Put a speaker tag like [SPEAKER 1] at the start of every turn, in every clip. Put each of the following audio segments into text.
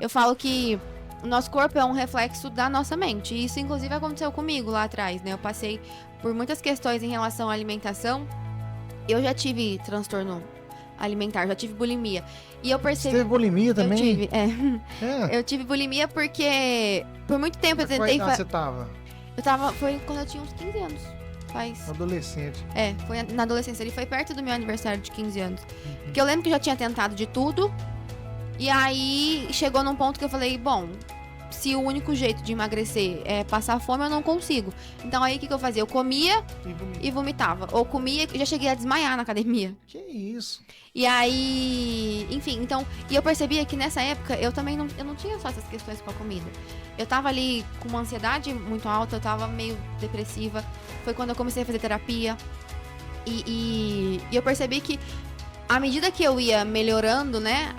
[SPEAKER 1] Eu falo que o nosso corpo é um reflexo da nossa mente. E isso, inclusive, aconteceu comigo lá atrás, né? Eu passei por muitas questões em relação à alimentação. Eu já tive transtorno alimentar, já tive bulimia. E eu percebi...
[SPEAKER 2] Você teve bulimia também?
[SPEAKER 1] Eu tive,
[SPEAKER 2] É.
[SPEAKER 1] Eu tive bulimia porque por muito tempo eu
[SPEAKER 2] Qual
[SPEAKER 1] tentei...
[SPEAKER 2] idade você tava?
[SPEAKER 1] Foi quando eu tinha uns 15 anos.
[SPEAKER 2] Adolescente.
[SPEAKER 1] Foi na adolescência. Ele foi perto do meu aniversário de 15 anos. Porque eu lembro que eu já tinha tentado de tudo. E aí chegou num ponto que eu falei, bom, se o único jeito de emagrecer é passar fome, eu não consigo. Então aí o que eu fazia? Eu comia e vomitava. Ou comia e já cheguei a desmaiar na academia.
[SPEAKER 2] Que isso?
[SPEAKER 1] E aí, enfim, então... E eu percebia que nessa época eu também não tinha só essas questões com a comida. Eu tava ali com uma ansiedade muito alta, eu tava meio depressiva. Foi quando eu comecei a fazer terapia. E eu percebi que à medida que eu ia melhorando, né,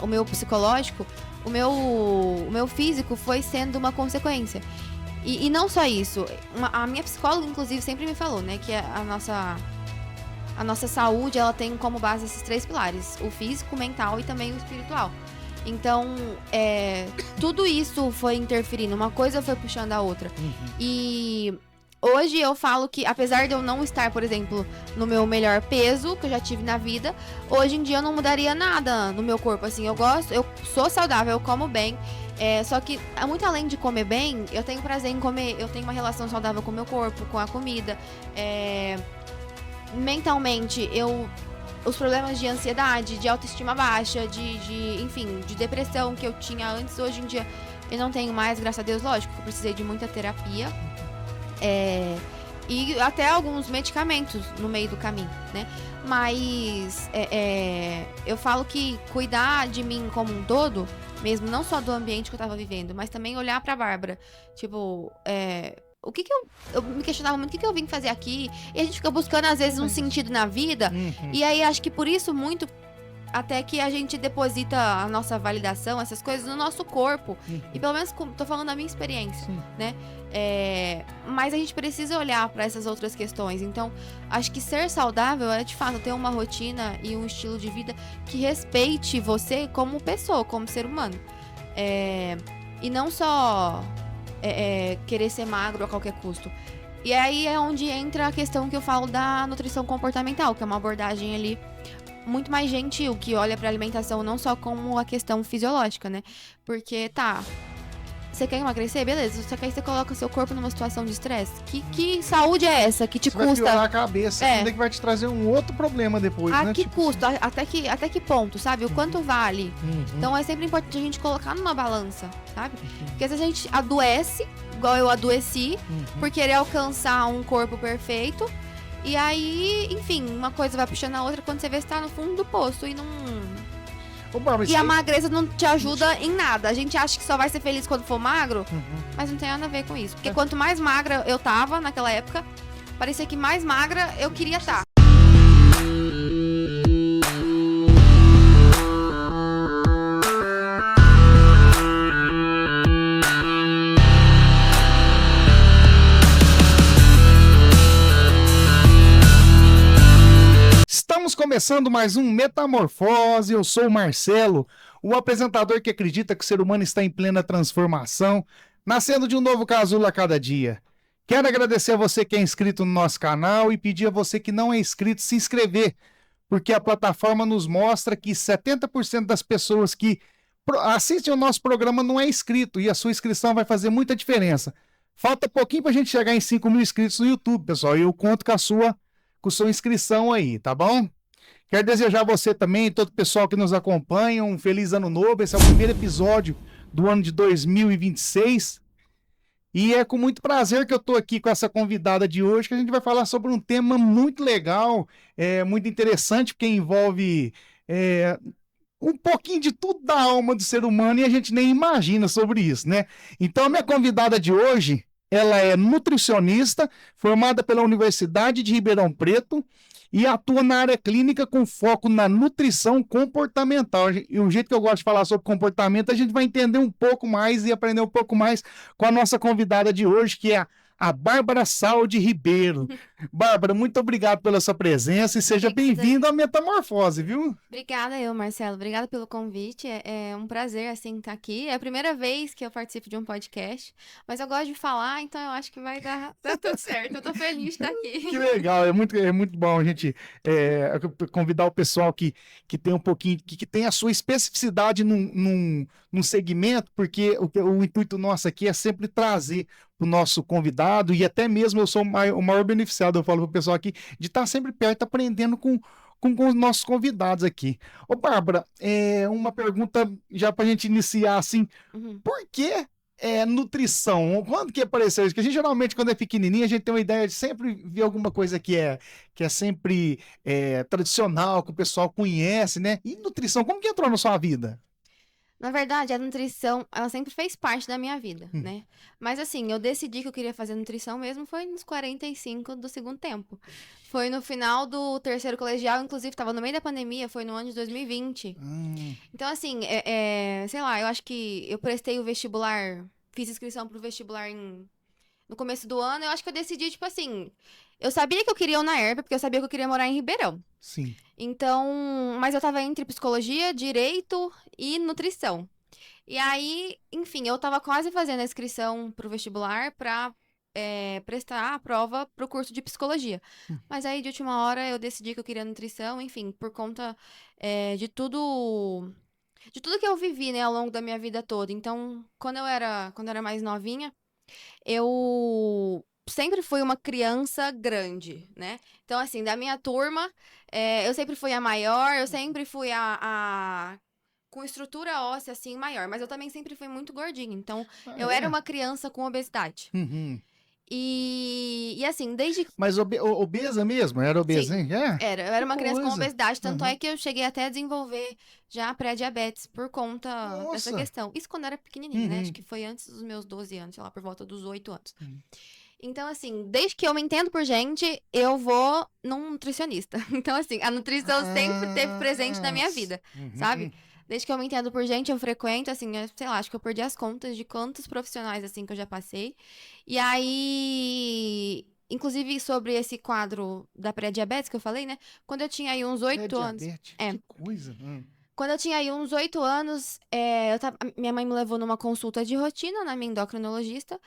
[SPEAKER 1] o meu psicológico, o meu físico foi sendo uma consequência. E não só isso. A minha psicóloga, inclusive, sempre me falou, né, que a nossa saúde, ela tem como base esses 3 pilares. O físico, o mental e também o espiritual. Então, tudo isso foi interferindo. Uma coisa foi puxando a outra. E hoje eu falo que, apesar de eu não estar, por exemplo, no meu melhor peso, que eu já tive na vida, hoje em dia eu não mudaria nada no meu corpo. Assim, eu sou saudável, eu como bem. Só que, muito além de comer bem, eu tenho prazer em comer. Eu tenho uma relação saudável com o meu corpo, com a comida. Mentalmente, os problemas de ansiedade, de autoestima baixa, enfim, de depressão que eu tinha antes, hoje em dia eu não tenho mais, graças a Deus, lógico, eu precisei de muita terapia. E até alguns medicamentos no meio do caminho, né? Mas eu falo que cuidar de mim como um todo, mesmo não só do ambiente que eu tava vivendo, mas também olhar pra Bárbara, tipo, o que eu me questionava muito, o que eu vim fazer aqui? E a gente fica buscando, às vezes, um sentido na vida. E aí, acho que por isso, muito, até que a gente deposita a nossa validação, essas coisas, no nosso corpo. E pelo menos, tô falando da minha experiência, né? Mas a gente precisa olhar para essas outras questões. Então, acho que ser saudável é, de fato, ter uma rotina e um estilo de vida que respeite você como pessoa, como ser humano. E não só... querer ser magro a qualquer custo. E aí é onde entra a questão que eu falo da nutrição comportamental, que é uma abordagem ali muito mais gentil, que olha pra alimentação não só como a questão fisiológica, né? Porque, você quer emagrecer? Beleza. Só que aí você coloca o seu corpo numa situação de estresse. Que saúde é essa? Que te
[SPEAKER 2] você
[SPEAKER 1] custa?
[SPEAKER 2] vai piorar a cabeça, ainda que vai te trazer um outro problema depois, né?
[SPEAKER 1] Que custo? Até que ponto, sabe? O quanto vale? Então é sempre importante a gente colocar numa balança, sabe? Porque às vezes a gente adoece, igual eu adoeci, por querer alcançar um corpo perfeito. E aí, enfim, uma coisa vai puxando a outra quando você vê que você tá no fundo do poço e não... E a magreza não te ajuda em nada. A gente acha que só vai ser feliz quando for magro, mas não tem nada a ver com isso. Porque quanto mais magra eu tava naquela época, parecia que mais magra eu queria estar.
[SPEAKER 2] Estamos começando mais um Metamorfose. Eu sou o Marcelo, o apresentador que acredita que o ser humano está em plena transformação, nascendo de um novo casulo a cada dia. Quero agradecer a você que é inscrito no nosso canal e pedir a você que não é inscrito se inscrever, porque a plataforma nos mostra que 70% das pessoas que assistem ao nosso programa não é inscrito e a sua inscrição vai fazer muita diferença. Falta pouquinho para a gente chegar em 5 mil inscritos no YouTube, pessoal, e eu conto com a sua inscrição aí, tá bom? Quero desejar a você também e todo o pessoal que nos acompanha um feliz ano novo. Esse é o primeiro episódio do ano de 2026 e é com muito prazer que eu tô aqui com essa convidada de hoje, que a gente vai falar sobre um tema muito legal, muito interessante, porque envolve um pouquinho de tudo da alma do ser humano e a gente nem imagina sobre isso, né? Então a minha convidada de hoje, ela é nutricionista, formada pela Universidade de Ribeirão Preto e atua na área clínica com foco na nutrição comportamental. E o jeito que eu gosto de falar sobre comportamento, a gente vai entender um pouco mais e aprender um pouco mais com a nossa convidada de hoje, que é a Bárbara Saldi Ribeiro. Bárbara, muito obrigado pela sua presença e seja bem-vinda à Metamorfose, viu?
[SPEAKER 1] Obrigada eu, Marcelo. Obrigada pelo convite. É um prazer, assim, estar aqui. É a primeira vez que eu participo de um podcast, mas eu gosto de falar, então eu acho que vai dar tudo certo. Eu tô feliz de estar aqui.
[SPEAKER 2] Que legal, é muito bom a gente convidar o pessoal que tem um pouquinho, que tem a sua especificidade num segmento, porque o intuito nosso aqui é sempre trazer o nosso convidado, e até mesmo eu sou o maior beneficiado, eu falo para o pessoal aqui, de estar sempre perto, aprendendo com os nossos convidados aqui. Ô, Bárbara, uma pergunta já para a gente iniciar assim, por que nutrição? Quando que apareceu isso? Porque a gente geralmente, quando é pequenininho, a gente tem uma ideia de sempre ver alguma coisa que é sempre tradicional, que o pessoal conhece, né? E nutrição, como que entrou na sua vida?
[SPEAKER 1] Na verdade, a nutrição, ela sempre fez parte da minha vida, né? Mas assim, eu decidi que eu queria fazer nutrição mesmo foi nos 45 do segundo tempo. Foi no final do terceiro colegial, inclusive estava no meio da pandemia, foi no ano de 2020. Então assim, sei lá, eu acho que eu prestei o vestibular, fiz inscrição pro vestibular no começo do ano, eu acho que eu decidi, tipo assim, eu sabia que eu queria na UNAERP, porque eu sabia que eu queria morar em Ribeirão.
[SPEAKER 2] Sim.
[SPEAKER 1] Então, mas eu tava entre psicologia, direito e nutrição. E aí, enfim, eu tava quase fazendo a inscrição pro vestibular pra prestar a prova pro curso de psicologia. Mas aí, de última hora, eu decidi que eu queria nutrição, enfim, por conta de tudo que eu vivi, né, ao longo da minha vida toda. Então, quando eu era mais novinha, eu sempre fui uma criança grande, né? Então, assim, da minha turma, eu sempre fui a maior, eu sempre fui com estrutura óssea, assim, maior. Mas eu também sempre fui muito gordinha. Então, eu era uma criança com obesidade. E assim, desde...
[SPEAKER 2] Mas obesa mesmo? Era obesa,
[SPEAKER 1] Sim,
[SPEAKER 2] hein?
[SPEAKER 1] eu era uma criança com
[SPEAKER 2] coisa.
[SPEAKER 1] obesidade, tanto é que eu cheguei até a desenvolver já pré-diabetes por conta dessa questão. Isso quando eu era pequenininha, né? Acho que foi antes dos meus 12 anos, sei lá, por volta dos 8 anos. Então, assim, desde que eu me entendo por gente, eu vou num nutricionista. Então, assim, a nutrição sempre teve presente na minha vida, sabe? Desde que eu me entendo por gente, eu frequento, assim, sei lá, acho que eu perdi as contas de quantos profissionais, assim, que eu já passei. E aí, inclusive sobre esse quadro da pré-diabetes que eu falei, né? Quando eu tinha aí uns 8 anos...
[SPEAKER 2] Que coisa.
[SPEAKER 1] Quando eu tinha aí uns 8 anos, minha mãe me levou numa consulta de rotina na minha endocrinologista.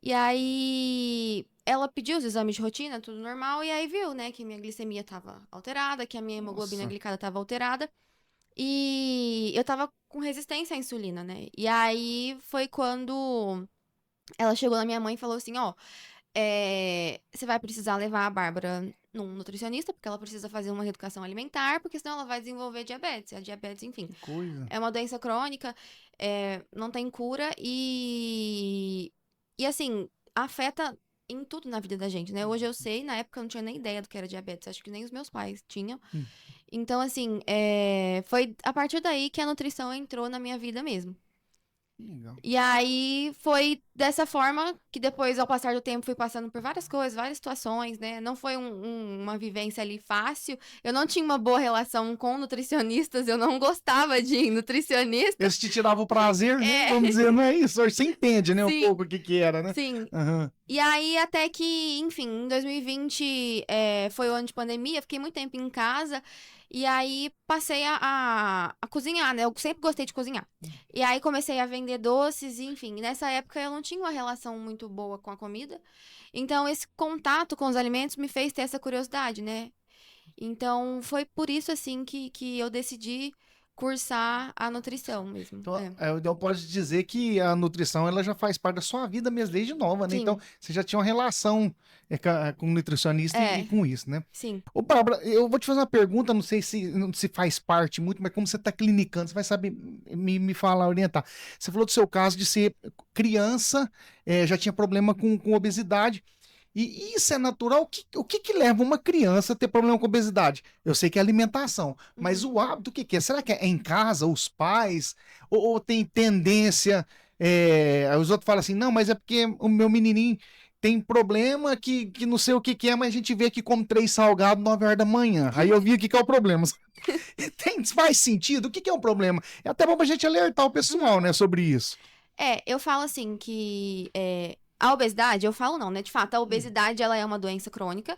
[SPEAKER 1] E aí ela pediu os exames de rotina, tudo normal, e aí viu, né, que minha glicemia tava alterada, que a minha hemoglobina glicada tava alterada. E eu tava com resistência à insulina, né? E aí foi quando ela chegou na minha mãe e falou assim, ó, você vai precisar levar a Bárbara num nutricionista, porque ela precisa fazer uma reeducação alimentar, porque senão ela vai desenvolver diabetes. A diabetes, enfim,
[SPEAKER 2] Que coisa.
[SPEAKER 1] é uma doença crônica, não tem cura e assim, afeta em tudo na vida da gente, né? Hoje eu sei, na época eu não tinha nem ideia do que era diabetes, acho que nem os meus pais tinham. Então, assim, foi a partir daí que a nutrição entrou na minha vida mesmo.
[SPEAKER 2] Legal.
[SPEAKER 1] E aí foi dessa forma que depois, ao passar do tempo, fui passando por várias coisas, várias situações, né? Não foi uma vivência ali fácil. Eu não tinha uma boa relação com nutricionistas, eu não gostava de nutricionista.
[SPEAKER 2] Eles te tiravam o prazer, né? Vamos dizer, não é isso? Você entende, né?
[SPEAKER 1] Sim.
[SPEAKER 2] Um pouco o que era, né?
[SPEAKER 1] Sim. E aí, até que, enfim, em 2020 foi o ano de pandemia, fiquei muito tempo em casa. E aí passei a cozinhar, né? Eu sempre gostei de cozinhar. E aí comecei a vender doces, enfim. Nessa época eu não tinha uma relação muito boa com a comida. Então esse contato com os alimentos me fez ter essa curiosidade, né? Então foi por isso, assim, que eu decidi cursar a nutrição mesmo.
[SPEAKER 2] Então, eu posso dizer que a nutrição ela já faz parte da sua vida mesmo, desde nova, né?
[SPEAKER 1] Sim.
[SPEAKER 2] Então, você já tinha uma relação com o nutricionista e com isso, né?
[SPEAKER 1] Sim.
[SPEAKER 2] Ô, Bárbara, eu vou te fazer uma pergunta, não sei se faz parte muito, mas como você está clinicando, você vai saber me falar, orientar. Você falou do seu caso de ser criança, já tinha problema com obesidade. E isso é natural? O que leva uma criança a ter problema com obesidade? Eu sei que é alimentação, mas o hábito, o que é? Será que é em casa, os pais? Ou tem tendência? Os outros falam assim, não, mas é porque o meu menininho tem problema que não sei o que é, mas a gente vê que come 3 salgados 9 horas da manhã. Aí eu vi o que é o problema. Faz sentido? O que é um problema? É até bom pra gente alertar o pessoal, né, sobre isso.
[SPEAKER 1] Eu falo assim que a obesidade, eu falo não, né? De fato, a obesidade, ela é uma doença crônica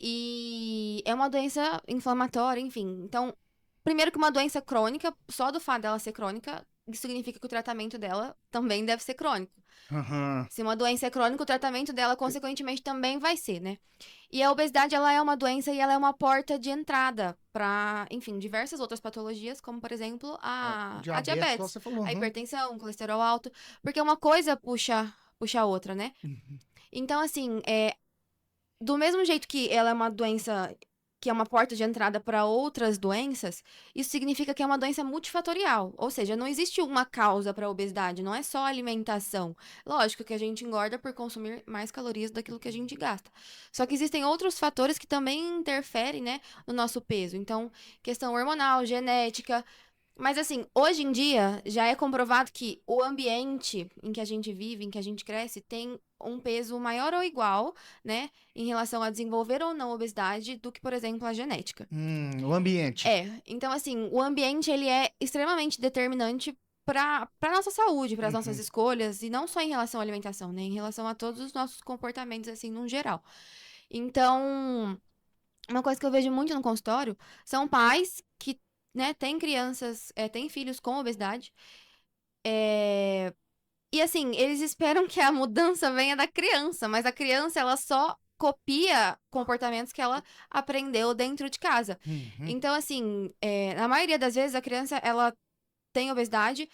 [SPEAKER 1] e é uma doença inflamatória, enfim. Então, primeiro que uma doença crônica, só do fato dela ser crônica, isso significa que o tratamento dela também deve ser crônico.
[SPEAKER 2] Aham.
[SPEAKER 1] Se uma doença é crônica, o tratamento dela, consequentemente, também vai ser, né? E a obesidade, ela é uma doença e ela é uma porta de entrada para, enfim, diversas outras patologias, como, por exemplo, a
[SPEAKER 2] Igual
[SPEAKER 1] diabetes,
[SPEAKER 2] você falou.
[SPEAKER 1] a
[SPEAKER 2] Aham.
[SPEAKER 1] hipertensão, o colesterol alto, porque uma coisa puxa a outra, né?
[SPEAKER 2] Uhum.
[SPEAKER 1] Então, assim, do mesmo jeito que ela é uma doença que é uma porta de entrada para outras doenças, isso significa que é uma doença multifatorial. Ou seja, não existe uma causa para a obesidade, não é só alimentação. Lógico que a gente engorda por consumir mais calorias daquilo que a gente gasta. Só que existem outros fatores que também interferem, né, no nosso peso. Então, questão hormonal, genética. Mas assim, hoje em dia já é comprovado que o ambiente em que a gente vive, em que a gente cresce, tem um peso maior ou igual, né, em relação a desenvolver ou não obesidade do que, por exemplo, a genética.
[SPEAKER 2] O ambiente.
[SPEAKER 1] Então assim, o ambiente ele é extremamente determinante para nossa saúde, para as
[SPEAKER 2] Uhum.
[SPEAKER 1] nossas escolhas e não só em relação à alimentação, né, em relação a todos os nossos comportamentos assim, no geral. Então, uma coisa que eu vejo muito no consultório são pais que, né, têm crianças, têm filhos com obesidade. E assim, eles esperam que a mudança venha da criança, mas a criança, ela só copia comportamentos que ela aprendeu dentro de casa.
[SPEAKER 2] Uhum.
[SPEAKER 1] Então, assim, na maioria das vezes, a criança, ela tem obesidade,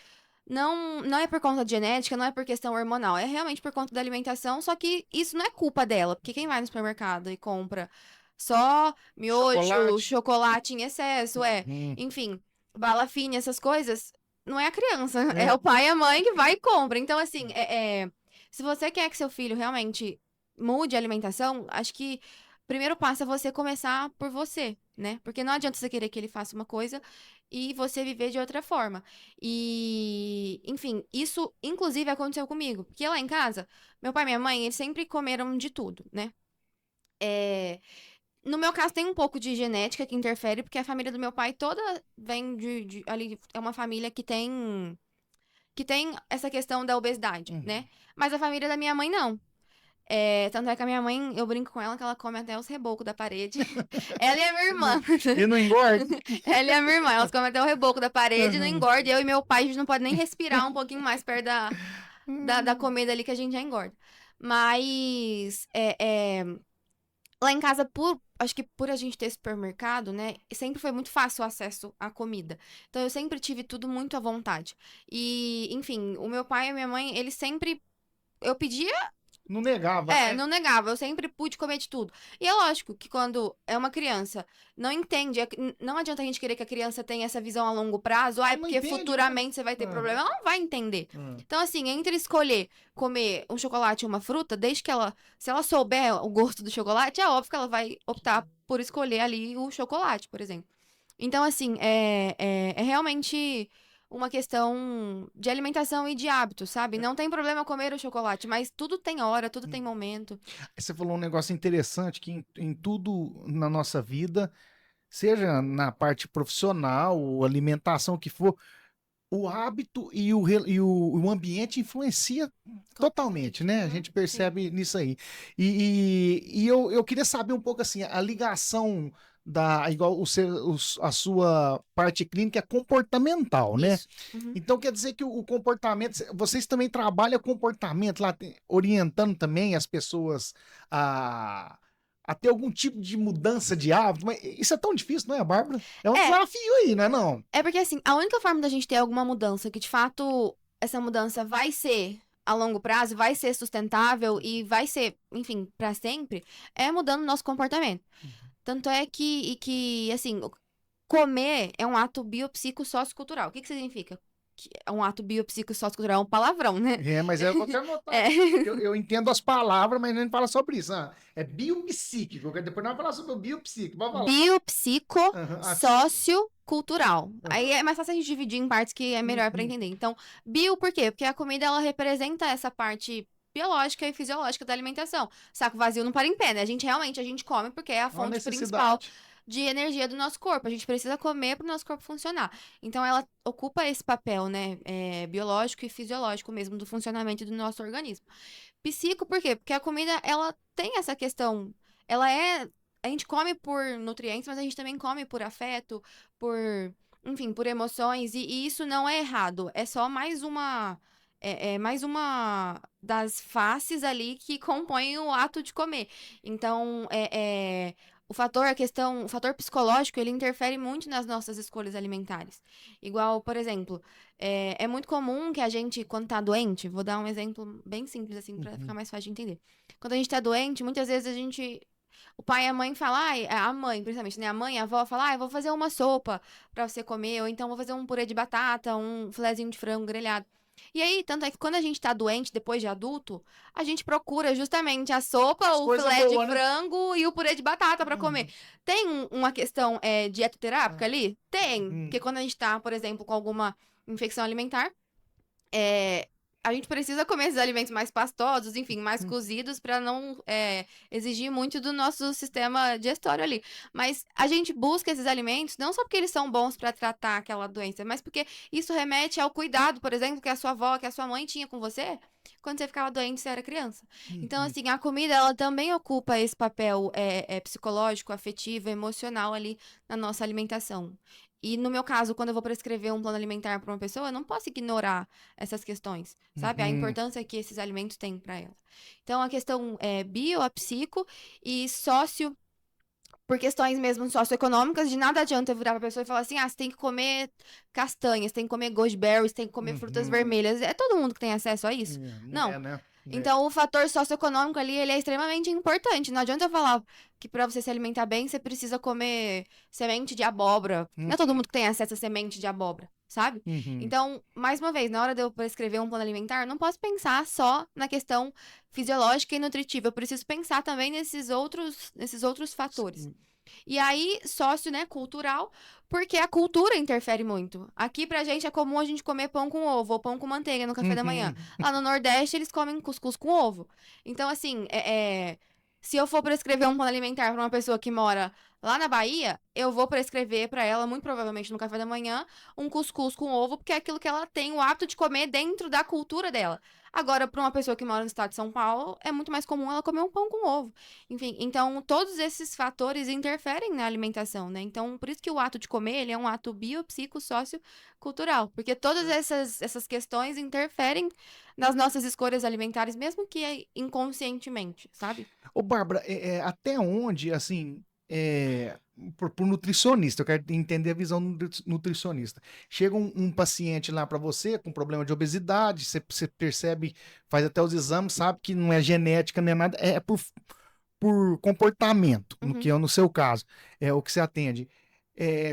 [SPEAKER 1] não é por conta de genética, não é por questão hormonal, é realmente por conta da alimentação, só que isso não é culpa dela, porque quem vai no supermercado e compra só miojo, chocolate em excesso,
[SPEAKER 2] Uhum.
[SPEAKER 1] enfim, bala fina, essas coisas, não é a criança, é,
[SPEAKER 2] É.
[SPEAKER 1] o pai e a mãe que vai e compra. Então, assim, se você quer que seu filho realmente mude a alimentação, acho que o primeiro passo é você começar por você, né? Porque não adianta você querer que ele faça uma coisa e você viver de outra forma. E, enfim, isso inclusive aconteceu comigo. Porque lá em casa, meu pai e minha mãe, eles sempre comeram de tudo, né? No meu caso, tem um pouco de genética que interfere, porque a família do meu pai toda vem ali, é uma família que tem essa questão da obesidade, né? Mas a família da minha mãe não. Tanto é que a minha mãe, eu brinco com ela que ela come até os rebocos da parede. Ela e a minha irmã.
[SPEAKER 2] E não engorda?
[SPEAKER 1] Ela e a minha irmã, elas comem até o reboco da parede, não
[SPEAKER 2] Uhum.
[SPEAKER 1] engorda. Eu e meu pai, a gente não pode nem respirar um pouquinho mais perto da comida ali que a gente já engorda. Mas, lá em casa, acho que por a gente ter supermercado, né, sempre foi muito fácil o acesso à comida. Então, eu sempre tive tudo muito à vontade. E, enfim, o meu pai e a minha mãe, eles sempre... Eu pedia,
[SPEAKER 2] Não negava. né?
[SPEAKER 1] não negava, eu sempre pude comer de tudo. E é lógico que quando é uma criança, não entende, não adianta a gente querer que a criança tenha essa visão a longo prazo,
[SPEAKER 2] Ela não
[SPEAKER 1] porque
[SPEAKER 2] entende,
[SPEAKER 1] futuramente você vai ter
[SPEAKER 2] Ah.
[SPEAKER 1] problema, ela não vai entender.
[SPEAKER 2] Hum.
[SPEAKER 1] Então, assim, entre escolher comer um chocolate ou uma fruta, desde que se ela souber o gosto do chocolate, é óbvio que ela vai optar por escolher ali o chocolate, por exemplo. Então, assim, é realmente uma questão de alimentação e de hábito, sabe? Não tem problema comer o chocolate, mas tudo tem hora, tudo tem momento.
[SPEAKER 2] Você falou um negócio interessante que em tudo na nossa vida, seja na parte profissional, ou alimentação, o que for, o hábito e o ambiente influencia totalmente, né? A gente percebe nisso aí. E eu queria saber um pouco assim, a ligação igual a sua parte clínica é comportamental, né?
[SPEAKER 1] Isso. Uhum.
[SPEAKER 2] Então quer dizer que o comportamento, vocês também trabalham comportamento lá, orientando também as pessoas a ter algum tipo de mudança de hábito. Mas isso é tão difícil, não é, Bárbara? É um desafio aí, não é não?
[SPEAKER 1] É porque, assim, a única forma da gente ter alguma mudança, que de fato essa mudança vai ser a longo prazo, vai ser sustentável e vai ser, enfim, pra sempre, é mudando o nosso comportamento. Tanto é que assim, comer é um ato biopsicossociocultural. O que significa? Que é um ato biopsicossociocultural, é um palavrão, né?
[SPEAKER 2] Mas é o que eu quero notar. Eu entendo as palavras, mas não fala sobre isso. É biopsíquico. Depois nós vamos falar sobre o biopsíquico. Vamos falar.
[SPEAKER 1] Biopsicossociocultural. Aí é mais fácil a gente dividir em partes que é melhor pra entender. Então, bio por quê? Porque a comida, ela representa essa parte biológica e fisiológica da alimentação. Saco vazio não para em pé, né? A gente come porque é a fonte principal de energia do nosso corpo. A gente precisa comer para o nosso corpo funcionar. Então, ela ocupa esse papel, né, biológico e fisiológico mesmo do funcionamento do nosso organismo. Psico, por quê? Porque a comida, ela tem essa questão, ela é... A gente come por nutrientes, mas a gente também come por afeto, por, enfim, por emoções, e isso não é errado. É só mais uma... É mais uma das faces ali que compõem o ato de comer. Então, o fator psicológico, ele interfere muito nas nossas escolhas alimentares. Igual, por exemplo, é muito comum que a gente, quando tá doente, vou dar um exemplo bem simples assim, pra ficar mais fácil de entender. Quando a gente tá doente, muitas vezes a gente... O pai e a mãe falam, a mãe, principalmente, né? A mãe e a avó falam, eu vou fazer uma sopa pra você comer, ou então vou fazer um purê de batata, um filezinho de frango grelhado. E aí, tanto é que quando a gente tá doente, depois de adulto, a gente procura justamente a sopa, o
[SPEAKER 2] Coisa
[SPEAKER 1] filé
[SPEAKER 2] boa,
[SPEAKER 1] de
[SPEAKER 2] né?
[SPEAKER 1] frango e o purê de batata pra comer. Tem uma questão dietoterápica ali? Tem. Porque quando a gente tá, por exemplo, com alguma infecção alimentar, a gente precisa comer esses alimentos mais pastosos, enfim, mais cozidos, pra não exigir muito do nosso sistema digestório ali. Mas a gente busca esses alimentos não só porque eles são bons pra tratar aquela doença, mas porque isso remete ao cuidado, por exemplo, que a sua avó, que a sua mãe tinha com você quando você ficava doente, você era criança. Então, assim, a comida, ela também ocupa esse papel psicológico, afetivo, emocional ali na nossa alimentação. E no meu caso, quando eu vou prescrever um plano alimentar para uma pessoa, eu não posso ignorar essas questões, sabe? A importância que esses alimentos têm para ela. Então, a questão bio, a psico e sócio, por questões mesmo socioeconômicas, de nada adianta eu virar pra pessoa e falar assim, você tem que comer castanhas, tem que comer goji-berries, tem que comer frutas vermelhas. É todo mundo que tem acesso a isso? Não.
[SPEAKER 2] Né?
[SPEAKER 1] Então, o fator socioeconômico ali, ele é extremamente importante. Não adianta eu falar que para você se alimentar bem, você precisa comer semente de abóbora. Não é todo mundo que tem acesso a semente de abóbora, sabe? Então, mais uma vez, na hora de eu prescrever um plano alimentar, eu não posso pensar só na questão fisiológica e nutritiva. Eu preciso pensar também nesses outros fatores. E aí, sócio, né, cultural, porque a cultura interfere muito. Aqui pra gente é comum a gente comer pão com ovo ou pão com manteiga no café da manhã. Lá no Nordeste eles comem cuscuz com ovo. Então, assim, se eu for prescrever um plano alimentar pra uma pessoa que mora lá na Bahia, eu vou prescrever pra ela, muito provavelmente no café da manhã, um cuscuz com ovo, porque é aquilo que ela tem o hábito de comer dentro da cultura dela. Agora, para uma pessoa que mora no estado de São Paulo, é muito mais comum ela comer um pão com ovo. Enfim, então todos esses fatores interferem na alimentação, né? Então, por isso que o ato de comer, ele é um ato bio, psico, sócio, cultural, porque todas essas questões interferem nas nossas escolhas alimentares, mesmo que inconscientemente, sabe?
[SPEAKER 2] Ô, Bárbara, até onde, assim, por nutricionista, eu quero entender a visão do nutricionista. Chega um paciente lá para você com problema de obesidade, você percebe, faz até os exames, sabe que não é genética, nem nada, é por comportamento, que é no seu caso, é o que você atende.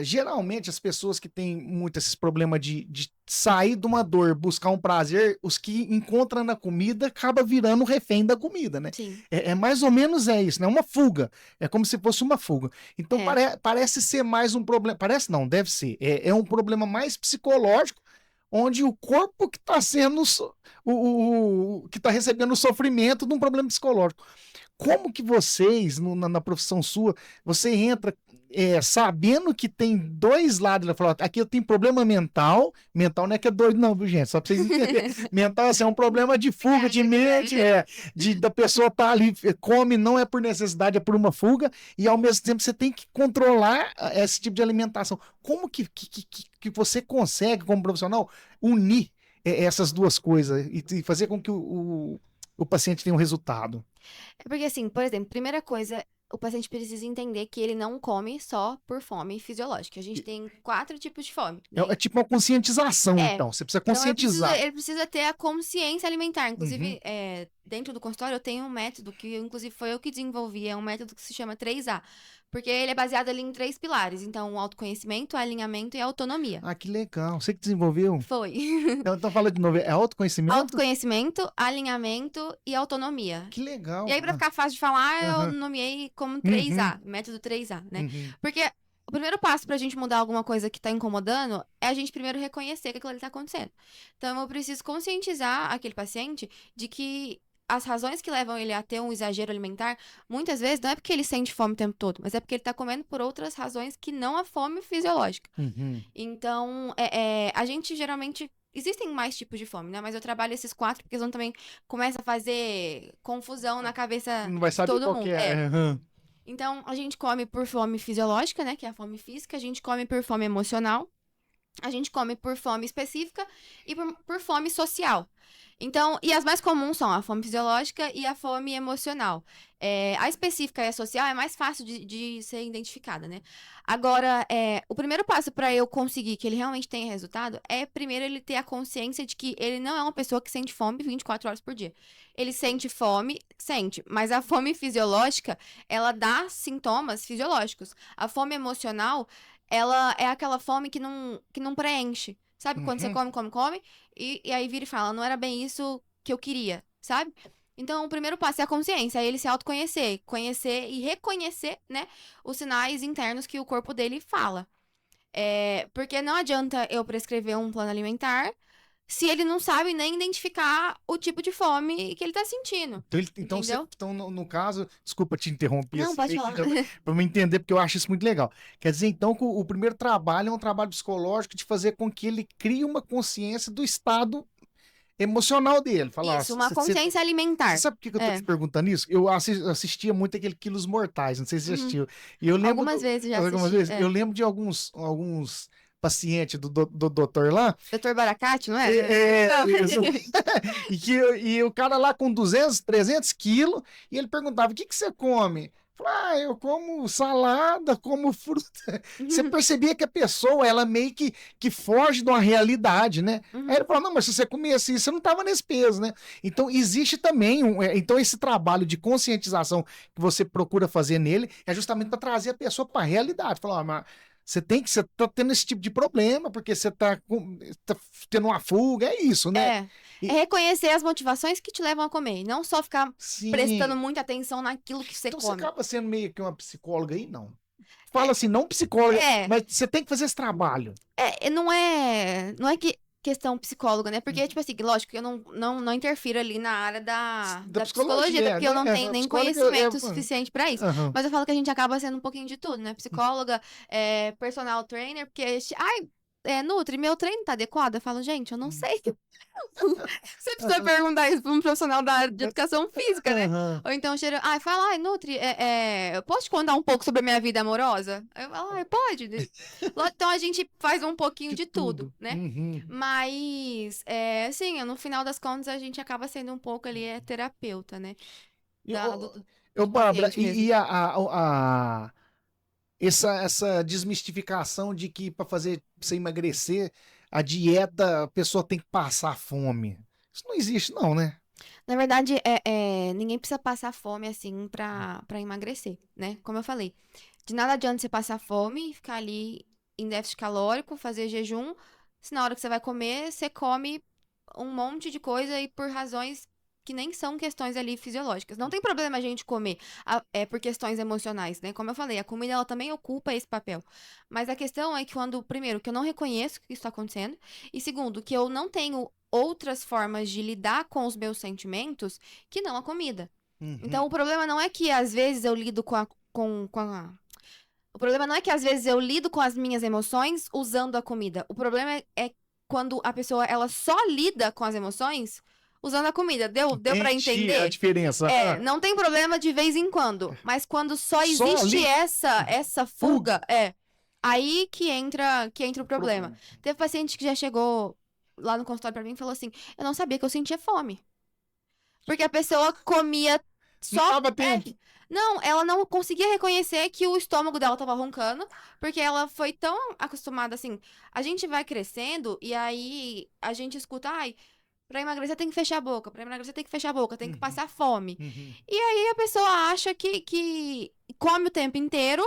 [SPEAKER 2] Geralmente as pessoas que têm muito esses problemas de sair de uma dor, buscar um prazer, os que encontram na comida acaba virando refém da comida, né?
[SPEAKER 1] Sim.
[SPEAKER 2] Mais ou menos isso, né? Uma fuga. É como se fosse uma fuga. Então parece ser mais um problema. Parece não, deve ser. É um problema mais psicológico, onde o corpo que está sendo que está recebendo o sofrimento de um problema psicológico. Como que vocês, na profissão sua, você entra sabendo que tem dois lados, ela falou, aqui eu tenho problema mental não é que é doido não, viu, gente? Só pra vocês entenderem. Mental, assim, é um problema de fuga, de mente, da pessoa estar ali, come, não é por necessidade, é por uma fuga, e ao mesmo tempo você tem que controlar esse tipo de alimentação. Como que você consegue, como profissional, unir essas duas coisas e fazer com que o paciente tenha um resultado?
[SPEAKER 1] É porque, assim, por exemplo, primeira coisa, o paciente precisa entender que ele não come só por fome fisiológica. A gente tem 4 tipos de fome. Né?
[SPEAKER 2] É tipo uma conscientização, então. Você precisa conscientizar.
[SPEAKER 1] Então, ele precisa ter a consciência alimentar. Inclusive, dentro do consultório, eu tenho um método que, inclusive, foi eu que desenvolvi. É um método que se chama 3A. Porque ele é baseado ali em 3 pilares. Então, o autoconhecimento, alinhamento e autonomia.
[SPEAKER 2] Ah, que legal. Você que desenvolveu?
[SPEAKER 1] Foi.
[SPEAKER 2] Então fala de novo. É autoconhecimento?
[SPEAKER 1] Autoconhecimento, alinhamento e autonomia.
[SPEAKER 2] Que legal.
[SPEAKER 1] E aí, pra ficar fácil de falar, eu nomeei como 3A. Método 3A, né? Porque o primeiro passo pra gente mudar alguma coisa que tá incomodando é a gente primeiro reconhecer que aquilo ali tá acontecendo. Então, eu preciso conscientizar aquele paciente de que as razões que levam ele a ter um exagero alimentar, muitas vezes não é porque ele sente fome o tempo todo, mas é porque ele tá comendo por outras razões que não a fome fisiológica.
[SPEAKER 2] Uhum.
[SPEAKER 1] Então, a gente geralmente. Existem mais tipos de fome, né? Mas eu trabalho esses 4 porque senão também começa a fazer confusão na cabeça
[SPEAKER 2] Não vai
[SPEAKER 1] de
[SPEAKER 2] saber
[SPEAKER 1] todo
[SPEAKER 2] qual que
[SPEAKER 1] mundo.
[SPEAKER 2] é. Uhum.
[SPEAKER 1] Então, a gente come por fome fisiológica, né? Que é a fome física. A gente come por fome emocional. A gente come por fome específica e por fome social. Então, e as mais comuns são a fome fisiológica e a fome emocional. A específica e a social é mais fácil de ser identificada, né? Agora, o primeiro passo para eu conseguir que ele realmente tenha resultado é, primeiro, ele ter a consciência de que ele não é uma pessoa que sente fome 24 horas por dia. Ele sente fome, sente, mas a fome fisiológica, ela dá sintomas fisiológicos. A fome emocional, ela é aquela fome que não preenche. Sabe? Quando você
[SPEAKER 2] Uhum.
[SPEAKER 1] come, e aí vira e fala, não era bem isso que eu queria, sabe? Então, o primeiro passo é a consciência, é ele se autoconhecer, conhecer e reconhecer, né, os sinais internos que o corpo dele fala. Porque não adianta eu prescrever um plano alimentar se ele não sabe nem identificar o tipo de fome que ele tá sentindo, entendeu?
[SPEAKER 2] Então, no caso, desculpa te interromper
[SPEAKER 1] Não,
[SPEAKER 2] assim,
[SPEAKER 1] pode falar.
[SPEAKER 2] para me entender, porque eu acho isso muito legal. Quer dizer, então, que o primeiro trabalho é um trabalho psicológico de fazer com que ele crie uma consciência do estado emocional dele. Falar, ó,
[SPEAKER 1] Isso, uma
[SPEAKER 2] você
[SPEAKER 1] consciência alimentar.
[SPEAKER 2] sabe por que eu tô te
[SPEAKER 1] É.
[SPEAKER 2] perguntando isso? Eu assistia muito aquele Quilos Mortais, não sei se você
[SPEAKER 1] Uhum.
[SPEAKER 2] assistiu. E eu lembro
[SPEAKER 1] Algumas vezes já
[SPEAKER 2] algumas
[SPEAKER 1] assisti.
[SPEAKER 2] vezes, eu lembro de alguns pacientes do doutor lá.
[SPEAKER 1] Doutor Baracate, não é?
[SPEAKER 2] É,
[SPEAKER 1] Não.
[SPEAKER 2] isso. E o cara lá com 200, 300 quilos, e ele perguntava: o que que você come? Falei, eu como salada, como fruta. Você
[SPEAKER 1] Uhum,
[SPEAKER 2] percebia que a pessoa, ela meio que foge de uma realidade, né? Aí
[SPEAKER 1] uhum.
[SPEAKER 2] ele falou: não, mas se você comia assim, você não estava nesse peso, né? Então, existe também, então esse trabalho de conscientização que você procura fazer nele é justamente para trazer a pessoa para a realidade. Falar, mas você tá tendo esse tipo de problema, porque você tá tendo uma fuga, é isso, né?
[SPEAKER 1] É
[SPEAKER 2] E,
[SPEAKER 1] reconhecer as motivações que te levam a comer, e não só ficar prestando
[SPEAKER 2] sim.
[SPEAKER 1] muita atenção naquilo que você
[SPEAKER 2] Então você
[SPEAKER 1] come.
[SPEAKER 2] acaba sendo meio que uma psicóloga aí, não. Fala assim, não psicóloga,
[SPEAKER 1] É,
[SPEAKER 2] mas você tem que fazer esse trabalho.
[SPEAKER 1] não é que questão psicóloga, né? Porque, tipo assim, lógico que eu não interfiro ali na área
[SPEAKER 2] Da
[SPEAKER 1] da psicologia, até
[SPEAKER 2] psicologia,
[SPEAKER 1] porque eu
[SPEAKER 2] né?
[SPEAKER 1] não tenho
[SPEAKER 2] A
[SPEAKER 1] nem
[SPEAKER 2] psicóloga
[SPEAKER 1] conhecimento suficiente pra isso.
[SPEAKER 2] aham.
[SPEAKER 1] Mas eu falo que a gente acaba sendo um pouquinho de tudo, né? Psicóloga, personal trainer, porque, ai, Nutri, meu treino tá adequado? Eu falo, gente, eu não sei. Você precisa perguntar isso para um profissional da área de educação física, né?
[SPEAKER 2] Aham.
[SPEAKER 1] Ou então chega, fala, Nutri, eu posso te contar um pouco sobre a minha vida amorosa? Aí eu falo, pode. Então a gente faz um pouquinho
[SPEAKER 2] De
[SPEAKER 1] de tudo,
[SPEAKER 2] tudo.
[SPEAKER 1] né?
[SPEAKER 2] Uhum.
[SPEAKER 1] Mas, assim, no final das contas, a gente acaba sendo um pouco ali, terapeuta, né?
[SPEAKER 2] E,
[SPEAKER 1] Do
[SPEAKER 2] Bárbara,
[SPEAKER 1] paciente mesmo.
[SPEAKER 2] e essa desmistificação de que para fazer pra você emagrecer, a dieta, a pessoa tem que passar fome. Isso não existe, não, né?
[SPEAKER 1] Na verdade, ninguém precisa passar fome, assim, pra emagrecer, né? Como eu falei. De nada adianta você passar fome e ficar ali em déficit calórico, fazer jejum, se na hora que você vai comer, você come um monte de coisa e por razões que nem são questões ali fisiológicas. Não tem problema a gente comer por questões emocionais, né? Como eu falei, a comida ela também ocupa esse papel. Mas a questão é que quando, primeiro, que eu não reconheço que isso está acontecendo, e segundo, que eu não tenho outras formas de lidar com os meus sentimentos que não a comida. Então,
[SPEAKER 2] Uhum.
[SPEAKER 1] o problema não é que às vezes eu lido o problema não é que às vezes eu lido com as minhas emoções usando a comida. O problema é quando a pessoa ela só lida com as emoções usando a comida. Deu para
[SPEAKER 2] Entendi a
[SPEAKER 1] entender?
[SPEAKER 2] diferença.
[SPEAKER 1] Não tem problema de vez em quando, mas quando só
[SPEAKER 2] Só
[SPEAKER 1] existe
[SPEAKER 2] ali,
[SPEAKER 1] essa
[SPEAKER 2] fuga.
[SPEAKER 1] fuga, aí que entra o problema. Teve paciente que já chegou lá no consultório pra mim e falou assim: "Eu não sabia que eu sentia fome". Porque a pessoa comia
[SPEAKER 2] Não
[SPEAKER 1] só.
[SPEAKER 2] dava tempo.
[SPEAKER 1] Não, ela não conseguia reconhecer que o estômago dela tava roncando, porque ela foi tão acostumada assim. A gente vai crescendo e aí a gente escuta, pra emagrecer tem que fechar a boca, pra emagrecer tem que fechar a boca, tem que
[SPEAKER 2] Uhum.
[SPEAKER 1] passar fome.
[SPEAKER 2] Uhum.
[SPEAKER 1] E aí a pessoa acha que come o tempo inteiro,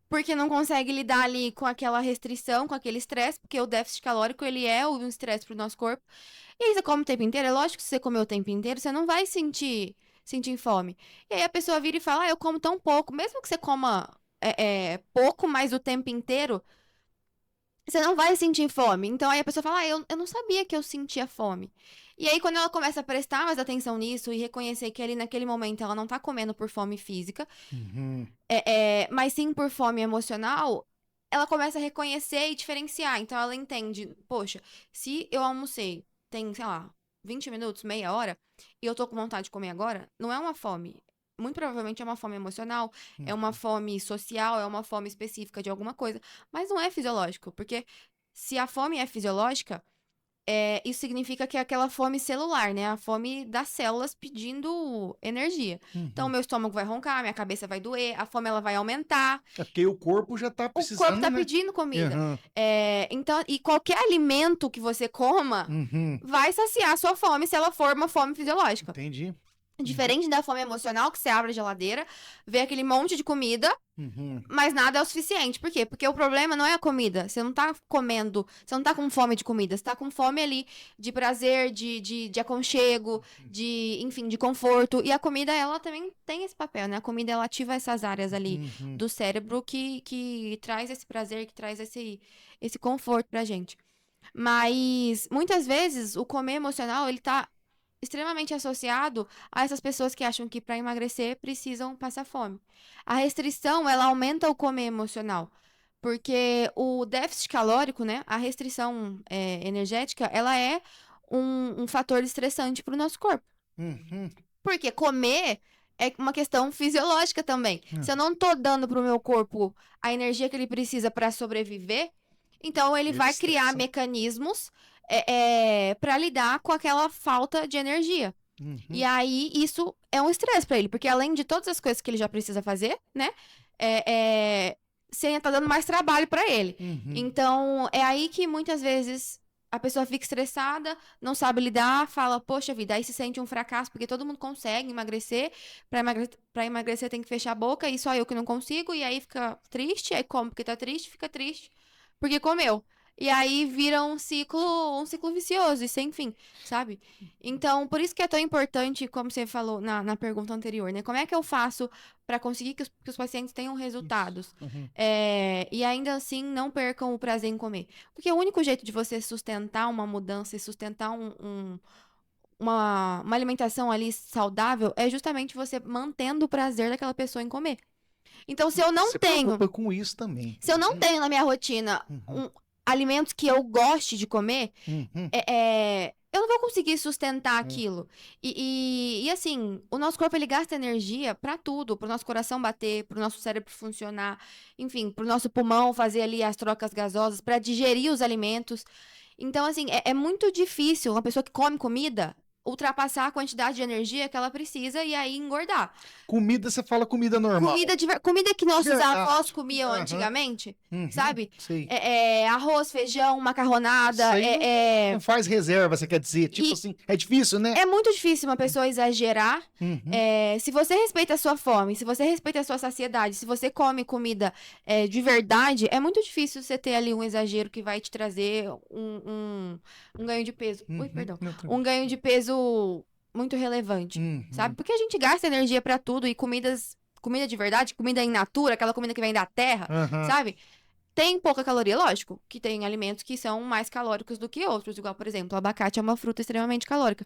[SPEAKER 1] porque não consegue lidar ali com aquela restrição, com aquele estresse, porque o déficit calórico, ele é um estresse pro nosso corpo. E aí você come o tempo inteiro, é lógico que se você comer o tempo inteiro, você não vai sentir fome. E aí a pessoa vira e fala, eu como tão pouco. Mesmo que você coma pouco, mas o tempo inteiro, você não vai sentir fome. Então aí a pessoa fala, eu não sabia que eu sentia fome. E aí quando ela começa a prestar mais atenção nisso e reconhecer que ali naquele momento ela não tá comendo por fome física,
[SPEAKER 2] Uhum.
[SPEAKER 1] mas sim por fome emocional, ela começa a reconhecer e diferenciar. Então ela entende, poxa, se eu almocei, tem, sei lá, 20 minutos, meia hora, e eu tô com vontade de comer agora, não é uma fome. Muito provavelmente é uma fome emocional, é uma fome social, é uma fome específica de alguma coisa. Mas não é fisiológico, porque se a fome é fisiológica, isso significa que é aquela fome celular, né? A fome das células pedindo energia. Então,
[SPEAKER 2] Uhum.
[SPEAKER 1] meu estômago vai roncar, minha cabeça vai doer, a fome ela vai aumentar.
[SPEAKER 2] É porque o corpo já tá
[SPEAKER 1] O corpo
[SPEAKER 2] precisando,
[SPEAKER 1] tá
[SPEAKER 2] né?
[SPEAKER 1] pedindo comida.
[SPEAKER 2] Uhum.
[SPEAKER 1] Então, e qualquer alimento que você coma
[SPEAKER 2] Uhum.
[SPEAKER 1] vai saciar a sua fome se ela for uma fome fisiológica.
[SPEAKER 2] Entendi.
[SPEAKER 1] Diferente da fome emocional, que você abre a geladeira, vê aquele monte de comida,
[SPEAKER 2] Uhum.
[SPEAKER 1] mas nada é o suficiente. Por quê? Porque o problema não é a comida. Você não tá comendo, você não tá com fome de comida, você tá com fome ali de prazer, de aconchego, enfim, de conforto. E a comida, ela também tem esse papel, né? A comida, ela ativa essas áreas ali
[SPEAKER 2] Uhum.
[SPEAKER 1] do cérebro que traz esse prazer, que traz esse conforto pra gente. Mas muitas vezes o comer emocional, ele tá extremamente associado a essas pessoas que acham que para emagrecer precisam passar fome. A restrição, ela aumenta o comer emocional, porque o déficit calórico, né, a restrição energética, ela é um fator estressante para o nosso corpo.
[SPEAKER 2] Uhum.
[SPEAKER 1] Porque comer é uma questão fisiológica também. Se eu não tô dando pro meu corpo a energia que ele precisa para sobreviver, então ele
[SPEAKER 2] Ele
[SPEAKER 1] vai criar
[SPEAKER 2] estressa.
[SPEAKER 1] mecanismos para lidar com aquela falta de energia. E
[SPEAKER 2] Uhum.
[SPEAKER 1] aí isso é um estresse para ele, porque além de todas as coisas que ele já precisa fazer, né? É, é, você ainda tá dando mais trabalho para ele.
[SPEAKER 2] Uhum.
[SPEAKER 1] Então é aí que muitas vezes a pessoa fica estressada, não sabe lidar, fala, poxa vida, aí se sente um fracasso, porque todo mundo consegue emagrecer. Pra emagrecer tem que fechar a boca, e só eu que não consigo, e aí fica triste, aí come porque tá triste, fica triste, porque comeu. E aí vira um ciclo vicioso, e sem fim, sabe? Então, por isso que é tão importante, como você falou na pergunta anterior, né? Como é que eu faço para conseguir que os pacientes tenham
[SPEAKER 2] Isso.
[SPEAKER 1] resultados?
[SPEAKER 2] Uhum.
[SPEAKER 1] E ainda assim não percam o prazer em comer. Porque o único jeito de você sustentar uma mudança e sustentar uma alimentação ali saudável é justamente você mantendo o prazer daquela pessoa em comer. Então,
[SPEAKER 2] Se preocupa com isso também.
[SPEAKER 1] se eu não tenho na minha rotina
[SPEAKER 2] Uhum.
[SPEAKER 1] alimentos que eu goste de comer,
[SPEAKER 2] Uhum.
[SPEAKER 1] eu não vou conseguir sustentar
[SPEAKER 2] Uhum.
[SPEAKER 1] aquilo. E assim, o nosso corpo ele gasta energia pra tudo, pro nosso coração bater, pro nosso cérebro funcionar, enfim, pro nosso pulmão fazer ali as trocas gasosas, pra digerir os alimentos. Então, assim, é muito difícil uma pessoa que come comida ultrapassar a quantidade de energia que ela precisa e aí engordar.
[SPEAKER 2] Comida, você fala comida normal.
[SPEAKER 1] Comida que nossos
[SPEAKER 2] Ah,
[SPEAKER 1] avós comiam
[SPEAKER 2] aham.
[SPEAKER 1] antigamente,
[SPEAKER 2] Uhum.
[SPEAKER 1] sabe?
[SPEAKER 2] Sei.
[SPEAKER 1] Arroz, feijão,
[SPEAKER 2] Isso
[SPEAKER 1] macarronada,
[SPEAKER 2] aí não faz reserva, você quer dizer? Tipo
[SPEAKER 1] e
[SPEAKER 2] assim, é difícil, né?
[SPEAKER 1] é muito difícil uma pessoa exagerar.
[SPEAKER 2] Uhum.
[SPEAKER 1] Se você respeita a sua fome, se você respeita a sua saciedade, se você come comida de verdade, é muito difícil você ter ali um exagero que vai te trazer um ganho de peso. Ui,
[SPEAKER 2] Uhum.
[SPEAKER 1] perdão.
[SPEAKER 2] Não,
[SPEAKER 1] Um ganho de peso muito relevante, sabe?
[SPEAKER 2] Uhum.
[SPEAKER 1] Porque a gente gasta energia pra tudo e comida de verdade, comida in natura, aquela comida que vem da terra,
[SPEAKER 2] Aham.
[SPEAKER 1] sabe? Tem pouca caloria, lógico, que tem alimentos que são mais calóricos do que outros, igual, por exemplo, o abacate é uma fruta extremamente calórica.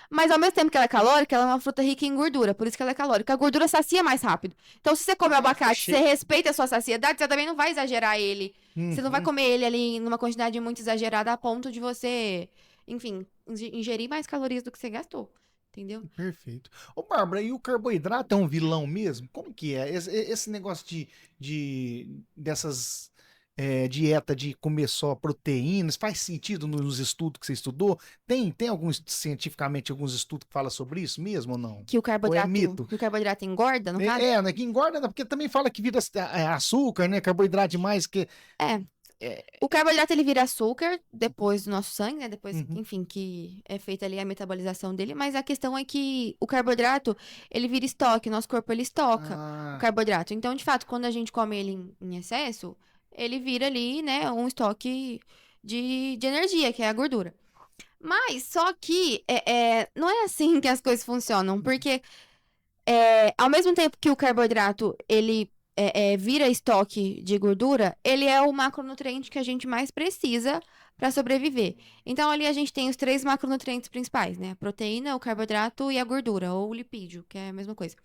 [SPEAKER 1] Mas ao mesmo tempo que ela é calórica, ela é uma fruta rica em gordura, por isso que ela é calórica. A gordura sacia mais rápido. Então, se você come o abacate, você
[SPEAKER 2] Achei.
[SPEAKER 1] respeita a sua saciedade, você também não vai exagerar ele. Você não vai
[SPEAKER 2] Uhum.
[SPEAKER 1] comer ele ali numa quantidade muito exagerada a ponto de você, enfim, ingerir mais calorias do que você gastou. Entendeu?
[SPEAKER 2] Perfeito. Ô, Bárbara, e o carboidrato é um vilão mesmo? Como que é? Esse negócio dessas dieta de comer só proteínas, faz sentido nos estudos que você estudou? Tem cientificamente alguns estudos que falam sobre isso mesmo ou não?
[SPEAKER 1] Que o
[SPEAKER 2] Ou é
[SPEAKER 1] carboidrato,
[SPEAKER 2] mito?
[SPEAKER 1] que o carboidrato engorda, no caso?
[SPEAKER 2] Né, que engorda, né? Porque também fala que vira açúcar, né? Carboidrato demais, que...
[SPEAKER 1] É.
[SPEAKER 2] é,
[SPEAKER 1] O carboidrato ele vira açúcar depois do nosso sangue, né? Depois,
[SPEAKER 2] uhum.
[SPEAKER 1] enfim, que é feita ali a metabolização dele. Mas a questão é que o carboidrato ele vira estoque, nosso corpo ele estoca o
[SPEAKER 2] Ah,
[SPEAKER 1] carboidrato. Então, de fato, quando a gente come ele em excesso, ele vira ali, né, um estoque de energia, que é a gordura. Mas só que não é assim que as coisas funcionam, porque ao mesmo tempo que o carboidrato ele vira estoque de gordura, ele é o macronutriente que a gente mais precisa para sobreviver. Então, ali a gente tem os 3 macronutrientes principais, né? A proteína, o carboidrato e a gordura, ou o lipídio, que é a mesma coisa.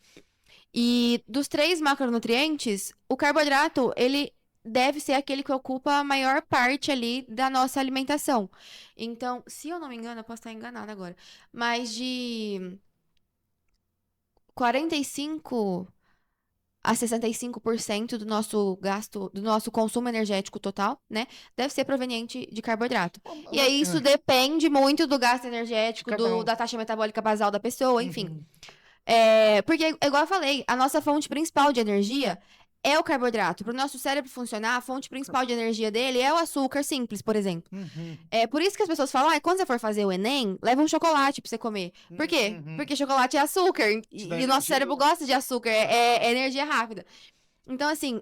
[SPEAKER 1] E dos 3 macronutrientes, o carboidrato, ele deve ser aquele que ocupa a maior parte ali da nossa alimentação. Então, se eu não me engano, eu posso estar enganada agora, mas de 45 a 65% do nosso gasto, do nosso consumo energético total, né? Deve ser proveniente de carboidrato. E aí isso depende muito do gasto energético, da taxa metabólica basal da pessoa, enfim. Porque, igual eu falei, a nossa fonte principal de energia é o carboidrato. Para o nosso cérebro funcionar, a fonte principal de energia dele é o açúcar simples, por exemplo. É por isso que as pessoas falam, quando você for fazer o Enem, leva um chocolate para você comer. Por quê? Porque chocolate é açúcar. E o nosso cérebro gosta de açúcar, é energia rápida. Então, assim,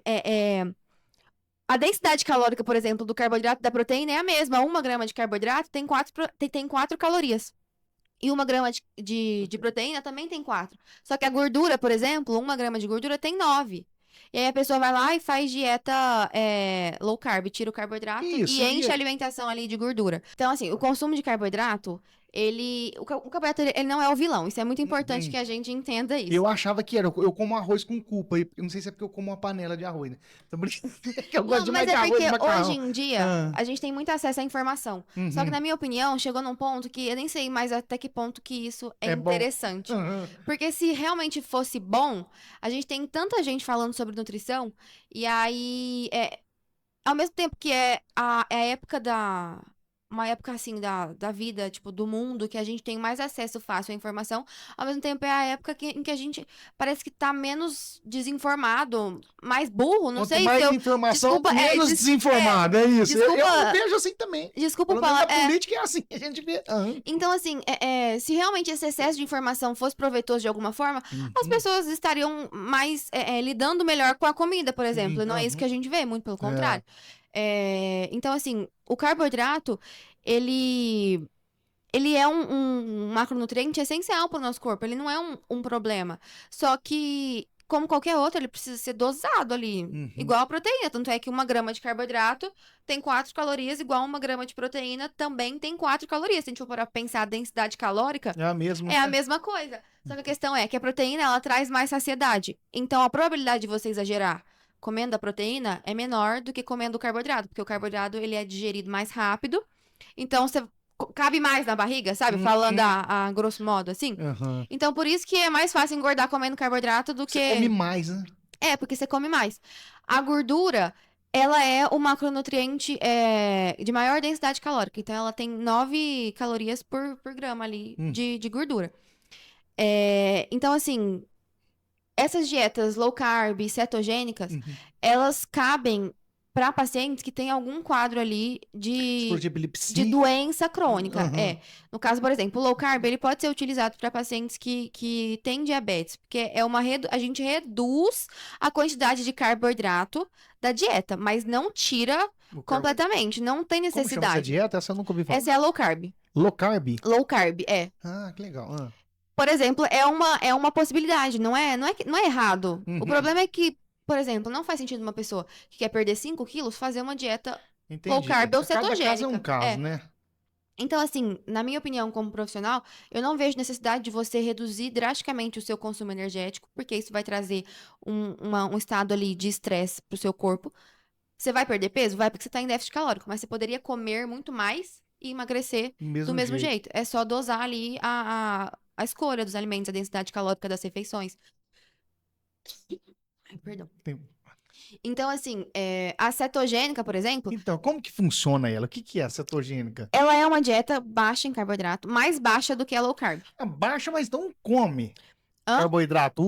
[SPEAKER 1] a densidade calórica, por exemplo, do carboidrato e da proteína é a mesma. 1 grama de carboidrato tem 4 calorias. E 1 grama de proteína também tem 4. Só que a gordura, por exemplo, 1 grama de gordura tem 9. E aí a pessoa vai lá e faz dieta low carb, tira o carboidrato e enche a alimentação ali de gordura. Então, assim, o consumo de carboidrato, o carboidrato, ele não é o vilão. Isso é muito importante que a gente entenda isso.
[SPEAKER 2] Eu achava que era. Eu como arroz com culpa. Eu não sei se é porque eu como uma panela de arroz, né? Que eu gosto de mais arroz e macarrão.
[SPEAKER 1] Hoje em dia, a gente tem muito acesso à informação. Só que, na minha opinião, chegou num ponto que eu nem sei mais até que ponto que isso é interessante. Porque se realmente fosse bom, a gente tem tanta gente falando sobre nutrição, e aí, ao mesmo tempo que é a época uma época, assim, da vida, tipo, do mundo, que a gente tem mais acesso fácil à informação, ao mesmo tempo é a época em que a gente parece que tá menos desinformado, mais burro, não sei se
[SPEAKER 2] mais informação, menos desinformado, é isso.
[SPEAKER 1] Desculpa,
[SPEAKER 2] eu vejo assim também.
[SPEAKER 1] Desculpa falar.
[SPEAKER 2] A política é assim, a gente vê.
[SPEAKER 1] Então, assim, se realmente esse excesso de informação fosse proveitoso de alguma forma, as pessoas estariam mais lidando melhor com a comida, por exemplo. Não é isso que a gente vê, muito pelo contrário. Então, assim, o carboidrato, ele é um macronutriente essencial para o nosso corpo. Ele não é um problema. Só que, como qualquer outro, ele precisa ser dosado ali. Igual a proteína. Tanto é que 1 grama de carboidrato tem 4 calorias, igual 1 grama de proteína também tem 4 calorias. Se a gente for para pensar a densidade calórica, é a mesma coisa. Só que a questão é que a proteína, ela traz mais saciedade. Então, a probabilidade de você exagerar comendo a proteína é menor do que comendo o carboidrato, porque o carboidrato, ele é digerido mais rápido, então você cabe mais na barriga, sabe? Falando a grosso modo, assim. Então, por isso que é mais fácil engordar comendo carboidrato do que...
[SPEAKER 2] Você come mais, né?
[SPEAKER 1] Porque você come mais. A gordura, ela é o macronutriente de maior densidade calórica, então ela tem 9 calorias por grama ali de gordura. Então, assim... Essas dietas low carb, cetogênicas, elas cabem para pacientes que têm algum quadro ali de doença crônica. No caso, por exemplo, o low carb, ele pode ser utilizado para pacientes que têm diabetes, porque a gente reduz a quantidade de carboidrato da dieta, mas não tira completamente, não tem necessidade. Como chama essa
[SPEAKER 2] dieta? Essa eu nunca ouvi falar.
[SPEAKER 1] Essa é a low carb.
[SPEAKER 2] Low carb?
[SPEAKER 1] Low carb,
[SPEAKER 2] Ah, que legal.
[SPEAKER 1] Por exemplo, é uma possibilidade, não é errado. O problema é que, por exemplo, não faz sentido uma pessoa que quer perder 5 quilos fazer uma dieta low carb ou cetogênica.
[SPEAKER 2] Cada caso é um caso, né?
[SPEAKER 1] Então, assim, na minha opinião, como profissional, eu não vejo necessidade de você reduzir drasticamente o seu consumo energético, porque isso vai trazer um estado ali de estresse pro seu corpo. Você vai perder peso? Vai, porque você tá em déficit calórico, mas você poderia comer muito mais e emagrecer do mesmo jeito. É só dosar ali a escolha dos alimentos, a densidade calórica das refeições. Perdão. Então, assim, a cetogênica, por exemplo...
[SPEAKER 2] Então, como que funciona ela? O que é a cetogênica?
[SPEAKER 1] Ela é uma dieta baixa em carboidrato, mais baixa do que a low carb.
[SPEAKER 2] Baixa, mas não come carboidrato.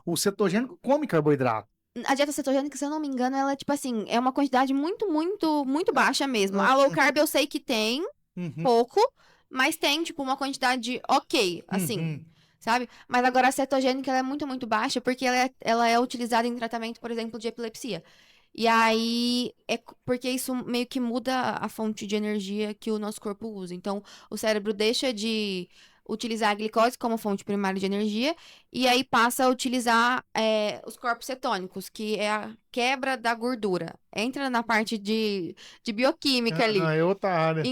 [SPEAKER 2] O cetogênico come carboidrato.
[SPEAKER 1] A dieta cetogênica, se eu não me engano, ela é tipo assim, é uma quantidade muito, muito, muito baixa mesmo. A low carb eu sei que tem pouco, mas tem, tipo, uma quantidade ok, assim, sabe? Mas agora a cetogênica, ela é muito, muito baixa, porque ela é utilizada em tratamento, por exemplo, de epilepsia. E aí, porque isso meio que muda a fonte de energia que o nosso corpo usa. Então, o cérebro deixa de utilizar a glicose como fonte primária de energia, e aí passa a utilizar os corpos cetônicos, que é a quebra da gordura. Entra na parte de bioquímica ali.
[SPEAKER 2] É outra área.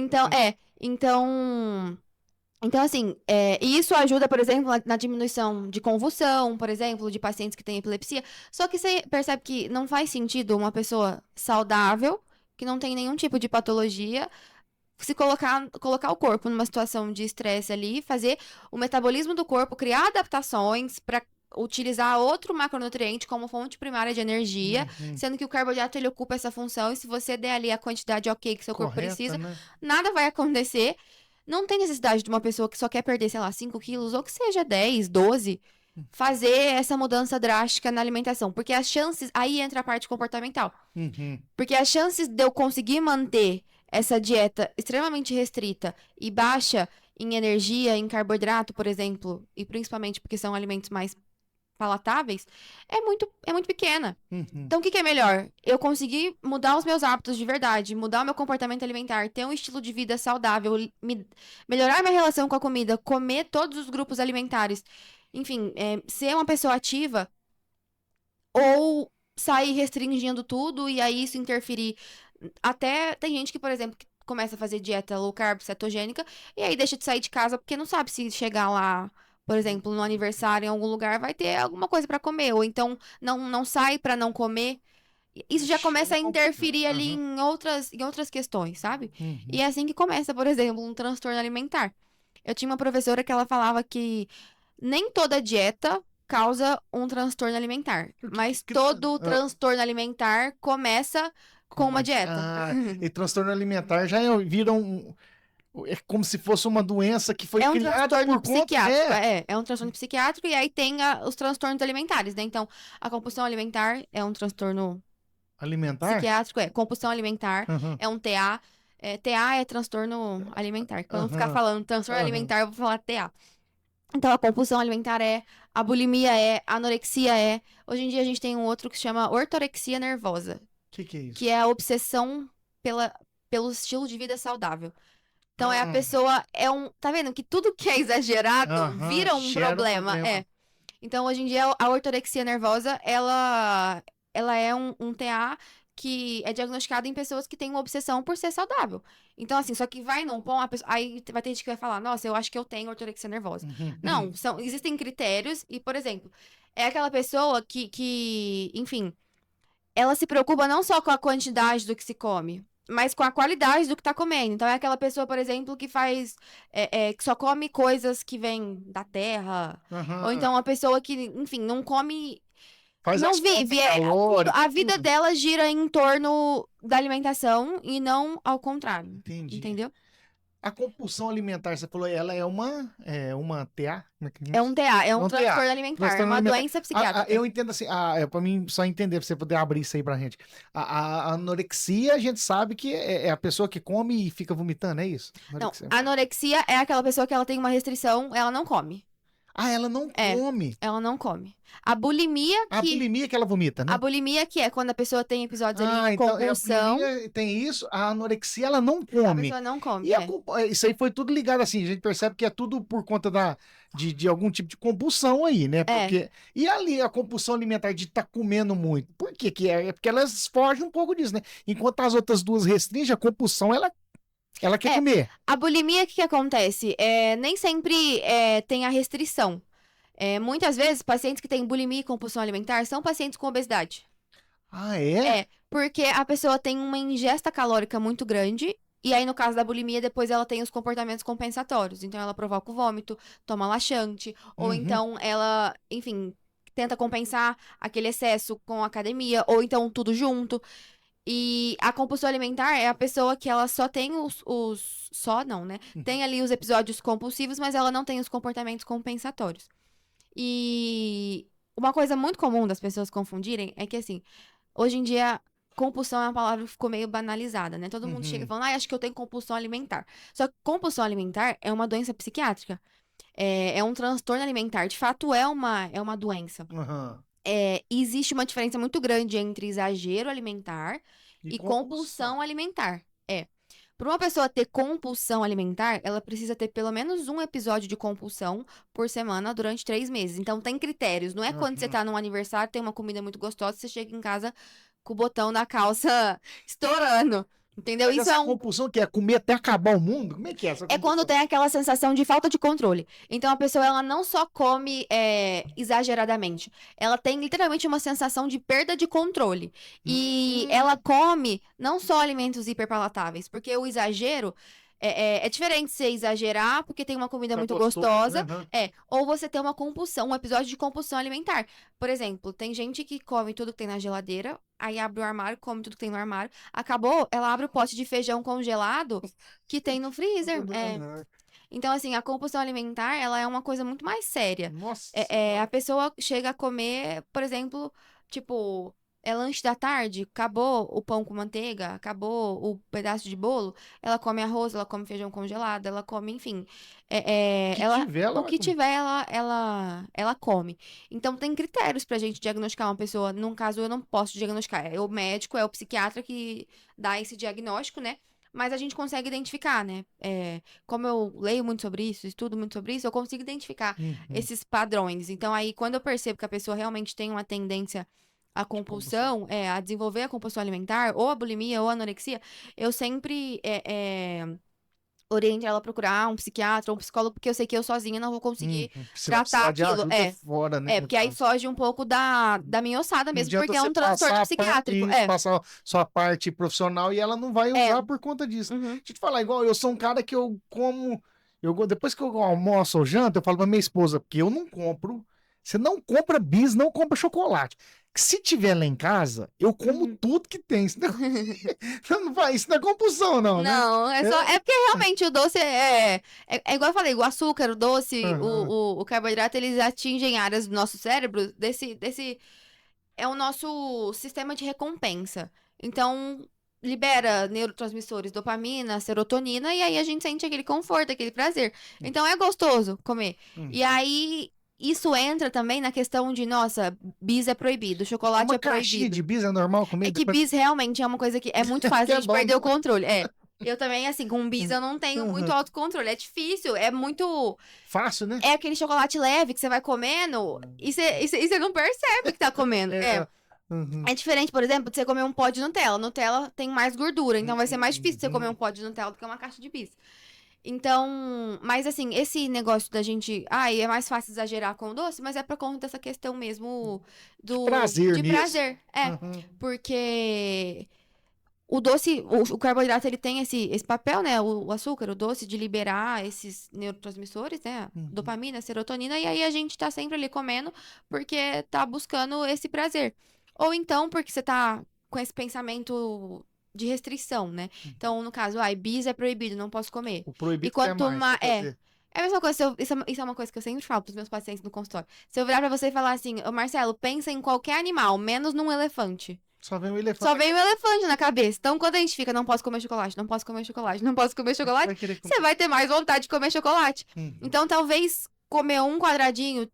[SPEAKER 1] Então, assim, e isso ajuda, por exemplo, na diminuição de convulsão, por exemplo, de pacientes que têm epilepsia. Só que você percebe que não faz sentido uma pessoa saudável, que não tem nenhum tipo de patologia, se colocar o corpo numa situação de estresse ali, fazer o metabolismo do corpo, criar adaptações para utilizar outro macronutriente como fonte primária de energia, sendo que o carboidrato ele ocupa essa função, e se você der ali a quantidade ok que seu corpo
[SPEAKER 2] Correta,
[SPEAKER 1] precisa,
[SPEAKER 2] né?
[SPEAKER 1] nada vai acontecer. Não tem necessidade de uma pessoa que só quer perder, sei lá, 5 quilos, ou que seja 10, 12, fazer essa mudança drástica na alimentação. Porque as chances. Aí entra a parte comportamental. Porque as chances de eu conseguir manter essa dieta extremamente restrita e baixa em energia, em carboidrato, por exemplo, e principalmente porque são alimentos mais palatáveis, é muito pequena. Então, o que é melhor? Eu conseguir mudar os meus hábitos de verdade, mudar o meu comportamento alimentar, ter um estilo de vida saudável, melhorar minha relação com a comida, comer todos os grupos alimentares, enfim, ser uma pessoa ativa, ou sair restringindo tudo e aí isso interferir. Até tem gente que, por exemplo, que começa a fazer dieta low carb, cetogênica, e aí deixa de sair de casa porque não sabe se chegar lá, por exemplo, no aniversário em algum lugar, vai ter alguma coisa pra comer, ou então não sai pra não comer. Isso já começa a interferir ali em outras questões, sabe? E é assim que começa, por exemplo, um transtorno alimentar. Eu tinha uma professora que ela falava que nem toda dieta causa um transtorno alimentar, mas todo transtorno alimentar começa com uma dieta.
[SPEAKER 2] E transtorno alimentar já vira é como se fosse uma doença que foi
[SPEAKER 1] É um
[SPEAKER 2] criada
[SPEAKER 1] transtorno
[SPEAKER 2] por conta...
[SPEAKER 1] psiquiátrico, é um transtorno psiquiátrico, e aí tem os transtornos alimentares, né? Então, a compulsão alimentar é um transtorno
[SPEAKER 2] alimentar?
[SPEAKER 1] psiquiátrico, compulsão alimentar, é um TA. TA é transtorno alimentar. Quando eu ficar falando transtorno alimentar, eu vou falar TA. Então, a compulsão alimentar a bulimia a anorexia Hoje em dia a gente tem um outro que se chama ortorexia nervosa.
[SPEAKER 2] Que é isso?
[SPEAKER 1] Que é a obsessão pelo estilo de vida saudável. Então, a pessoa tá vendo que tudo que é exagerado vira um problema. Então, hoje em dia, a ortorexia nervosa, ela é um TA que é diagnosticado em pessoas que têm uma obsessão por ser saudável. Então, assim, só que vai num ponto, aí vai ter gente que vai falar, nossa, eu acho que eu tenho ortorexia nervosa. Não, existem critérios e, por exemplo, é aquela pessoa que, enfim, ela se preocupa não só com a quantidade do que se come, mas com a qualidade do que tá comendo. Então, é aquela pessoa, por exemplo, que faz... que só come coisas que vêm da terra. Ou então, uma pessoa que, enfim, não come... não vive. A vida dela gira em torno da alimentação e não ao contrário.
[SPEAKER 2] Entendi.
[SPEAKER 1] Entendeu?
[SPEAKER 2] A compulsão alimentar, você falou, ela é uma TA?
[SPEAKER 1] É um TA, é um transtorno alimentar, uma doença psiquiátrica.
[SPEAKER 2] Eu entendo assim, pra mim só entender, pra você poder abrir isso aí pra gente. A anorexia, a gente sabe que é a pessoa que come e fica vomitando, é isso?
[SPEAKER 1] Anorexia. Não, a anorexia é aquela pessoa que ela tem uma restrição, ela não come.
[SPEAKER 2] Ela não come?
[SPEAKER 1] Ela não come. A bulimia que...
[SPEAKER 2] A bulimia que ela vomita, né?
[SPEAKER 1] A bulimia que é quando a pessoa tem episódios ali de compulsão.
[SPEAKER 2] A bulimia tem isso, a anorexia ela não come.
[SPEAKER 1] A pessoa não come,
[SPEAKER 2] E isso aí foi tudo ligado assim, a gente percebe que é tudo por conta de algum tipo de compulsão aí, né? Porque, e ali a compulsão alimentar de estar comendo muito, por que que é? É porque elas fogem um pouco disso, né? Enquanto as outras duas restringem, a compulsão ela quer comer.
[SPEAKER 1] A bulimia, o que acontece? Nem sempre tem a restrição. Muitas vezes, pacientes que têm bulimia e compulsão alimentar são pacientes com obesidade. Porque a pessoa tem uma ingesta calórica muito grande, e aí, no caso da bulimia, depois ela tem os comportamentos compensatórios. Então, ela provoca o vômito, toma laxante, ou então ela, enfim, tenta compensar aquele excesso com a academia, ou então tudo junto. E a compulsão alimentar é a pessoa que ela só tem só não, né? Tem ali os episódios compulsivos, mas ela não tem os comportamentos compensatórios. E uma coisa muito comum das pessoas confundirem é que, assim, hoje em dia, compulsão é uma palavra que ficou meio banalizada, né? Todo mundo chega falando, acho que eu tenho compulsão alimentar. Só que compulsão alimentar é uma doença psiquiátrica. É um transtorno alimentar. De fato, é uma doença. Existe uma diferença muito grande entre exagero alimentar e compulsão alimentar. Para uma pessoa ter compulsão alimentar, ela precisa ter pelo menos um episódio de compulsão por semana durante 3 meses. Então tem critérios. Não é quando você tá num aniversário, tem uma comida muito gostosa, você chega em casa com o botão da calça estourando. Entendeu?
[SPEAKER 2] Mas
[SPEAKER 1] Isso
[SPEAKER 2] essa
[SPEAKER 1] é um.
[SPEAKER 2] compulsão que é comer até acabar o mundo? Como é que é essa
[SPEAKER 1] É quando
[SPEAKER 2] compulsão?
[SPEAKER 1] tem aquela sensação de falta de controle. Então a pessoa ela não só come exageradamente, ela tem literalmente uma sensação de perda de controle. E ela come não só alimentos hiperpalatáveis, porque o exagero é diferente você exagerar porque tem uma comida
[SPEAKER 2] Tá
[SPEAKER 1] muito
[SPEAKER 2] gostoso,
[SPEAKER 1] gostosa,
[SPEAKER 2] aham.
[SPEAKER 1] ou você ter uma compulsão, um episódio de compulsão alimentar. Por exemplo, tem gente que come tudo que tem na geladeira, aí abre o armário, come tudo que tem no armário, acabou, ela abre o pote de feijão congelado que tem no freezer.
[SPEAKER 2] Aham.
[SPEAKER 1] Então, assim, a compulsão alimentar, ela é uma coisa muito mais séria.
[SPEAKER 2] Nossa
[SPEAKER 1] A
[SPEAKER 2] Senhora.
[SPEAKER 1] pessoa chega a comer, por exemplo, tipo, é lanche da tarde, acabou o pão com manteiga, acabou o pedaço de bolo, ela come arroz, ela come feijão congelado, ela come, enfim.
[SPEAKER 2] O que
[SPEAKER 1] Ela,
[SPEAKER 2] tiver, ela
[SPEAKER 1] o
[SPEAKER 2] vai
[SPEAKER 1] que
[SPEAKER 2] comer.
[SPEAKER 1] tiver, ela come. Então, tem critérios pra gente diagnosticar uma pessoa. Num caso, eu não posso diagnosticar. É o médico, é o psiquiatra que dá esse diagnóstico, né? Mas a gente consegue identificar, né? Como eu leio muito sobre isso, estudo muito sobre isso, eu consigo identificar
[SPEAKER 2] Uhum.
[SPEAKER 1] esses padrões. Então, aí, quando eu percebo que a pessoa realmente tem uma tendência à
[SPEAKER 2] De compulsão.
[SPEAKER 1] compulsão, a desenvolver a compulsão alimentar, ou a bulimia, ou a anorexia, eu sempre oriento ela a procurar um psiquiatra ou um psicólogo, porque eu sei que eu sozinha não vou conseguir
[SPEAKER 2] Você vai
[SPEAKER 1] tratar
[SPEAKER 2] precisar de
[SPEAKER 1] aquilo.
[SPEAKER 2] ajuda fora, né? No
[SPEAKER 1] Porque aí
[SPEAKER 2] caso.
[SPEAKER 1] foge um pouco da minha ossada
[SPEAKER 2] Não
[SPEAKER 1] mesmo,
[SPEAKER 2] adianta
[SPEAKER 1] porque é
[SPEAKER 2] você
[SPEAKER 1] um transtorno
[SPEAKER 2] passar a
[SPEAKER 1] psiquiátrico.
[SPEAKER 2] parte, passar sua parte profissional e ela não vai
[SPEAKER 1] É.
[SPEAKER 2] usar por conta disso.
[SPEAKER 1] Uhum.
[SPEAKER 2] Deixa eu te falar, igual eu sou um cara que eu como. Depois que eu almoço ou janto, eu falo pra minha esposa, porque eu não compro. Você não compra bis, não compra chocolate. Se tiver lá em casa, eu como
[SPEAKER 1] Uhum.
[SPEAKER 2] tudo que tem. Senão, não vai, isso não é compulsão, não, né?
[SPEAKER 1] Não, é só. É porque realmente o doce é igual eu falei, o açúcar, o doce,
[SPEAKER 2] Aham.
[SPEAKER 1] o carboidrato, eles atingem áreas do nosso cérebro desse. É o nosso sistema de recompensa. Então, libera neurotransmissores, dopamina, serotonina, e aí a gente sente aquele conforto, aquele prazer. Então é gostoso comer.
[SPEAKER 2] Hum.
[SPEAKER 1] E aí. Isso entra também na questão de, nossa, bis é proibido, chocolate
[SPEAKER 2] Uma
[SPEAKER 1] é
[SPEAKER 2] caixinha
[SPEAKER 1] proibido.
[SPEAKER 2] de bis é normal comer
[SPEAKER 1] É que
[SPEAKER 2] depois
[SPEAKER 1] bis realmente é uma coisa que é muito
[SPEAKER 2] que
[SPEAKER 1] fácil a
[SPEAKER 2] é
[SPEAKER 1] gente
[SPEAKER 2] bom,
[SPEAKER 1] perder
[SPEAKER 2] né?
[SPEAKER 1] o controle. Eu também, assim, com bis eu não tenho muito
[SPEAKER 2] Uhum.
[SPEAKER 1] autocontrole. É difícil, é muito.
[SPEAKER 2] Fácil, né?
[SPEAKER 1] É aquele chocolate leve que você vai comendo e você não percebe que tá comendo.
[SPEAKER 2] Uhum.
[SPEAKER 1] É diferente, por exemplo, de você comer um pó de Nutella. Nutella tem mais gordura, então vai ser mais difícil você comer um
[SPEAKER 2] Uhum.
[SPEAKER 1] pó de Nutella do que uma caixa de bis. Então, mas assim, esse negócio da gente. É mais fácil exagerar com o doce, mas é por conta dessa questão mesmo
[SPEAKER 2] De prazer
[SPEAKER 1] de
[SPEAKER 2] nisso.
[SPEAKER 1] prazer.
[SPEAKER 2] Uhum.
[SPEAKER 1] Porque o doce, o carboidrato, ele tem esse papel, né? O açúcar, o doce, de liberar esses neurotransmissores, né?
[SPEAKER 2] Uhum.
[SPEAKER 1] Dopamina, serotonina, e aí a gente tá sempre ali comendo porque tá buscando esse prazer. Ou então porque você tá com esse pensamento de restrição, né? Então, no caso, bis é proibido, não posso comer.
[SPEAKER 2] O
[SPEAKER 1] E
[SPEAKER 2] proibido quer
[SPEAKER 1] quanto
[SPEAKER 2] mais,
[SPEAKER 1] mais.
[SPEAKER 2] quer fazer.
[SPEAKER 1] É a mesma coisa, isso é uma coisa que eu sempre falo pros meus pacientes no consultório. Se eu virar pra você e falar assim, ô Marcelo, pensa em qualquer animal, menos num elefante.
[SPEAKER 2] Só vem o elefante.
[SPEAKER 1] Só vem o elefante na cabeça. Então, quando a gente fica, não posso comer chocolate, não posso comer chocolate, não posso comer chocolate,
[SPEAKER 2] Vai querer comer.
[SPEAKER 1] você vai ter mais vontade de comer chocolate.
[SPEAKER 2] Uhum.
[SPEAKER 1] Então, talvez comer um quadradinho.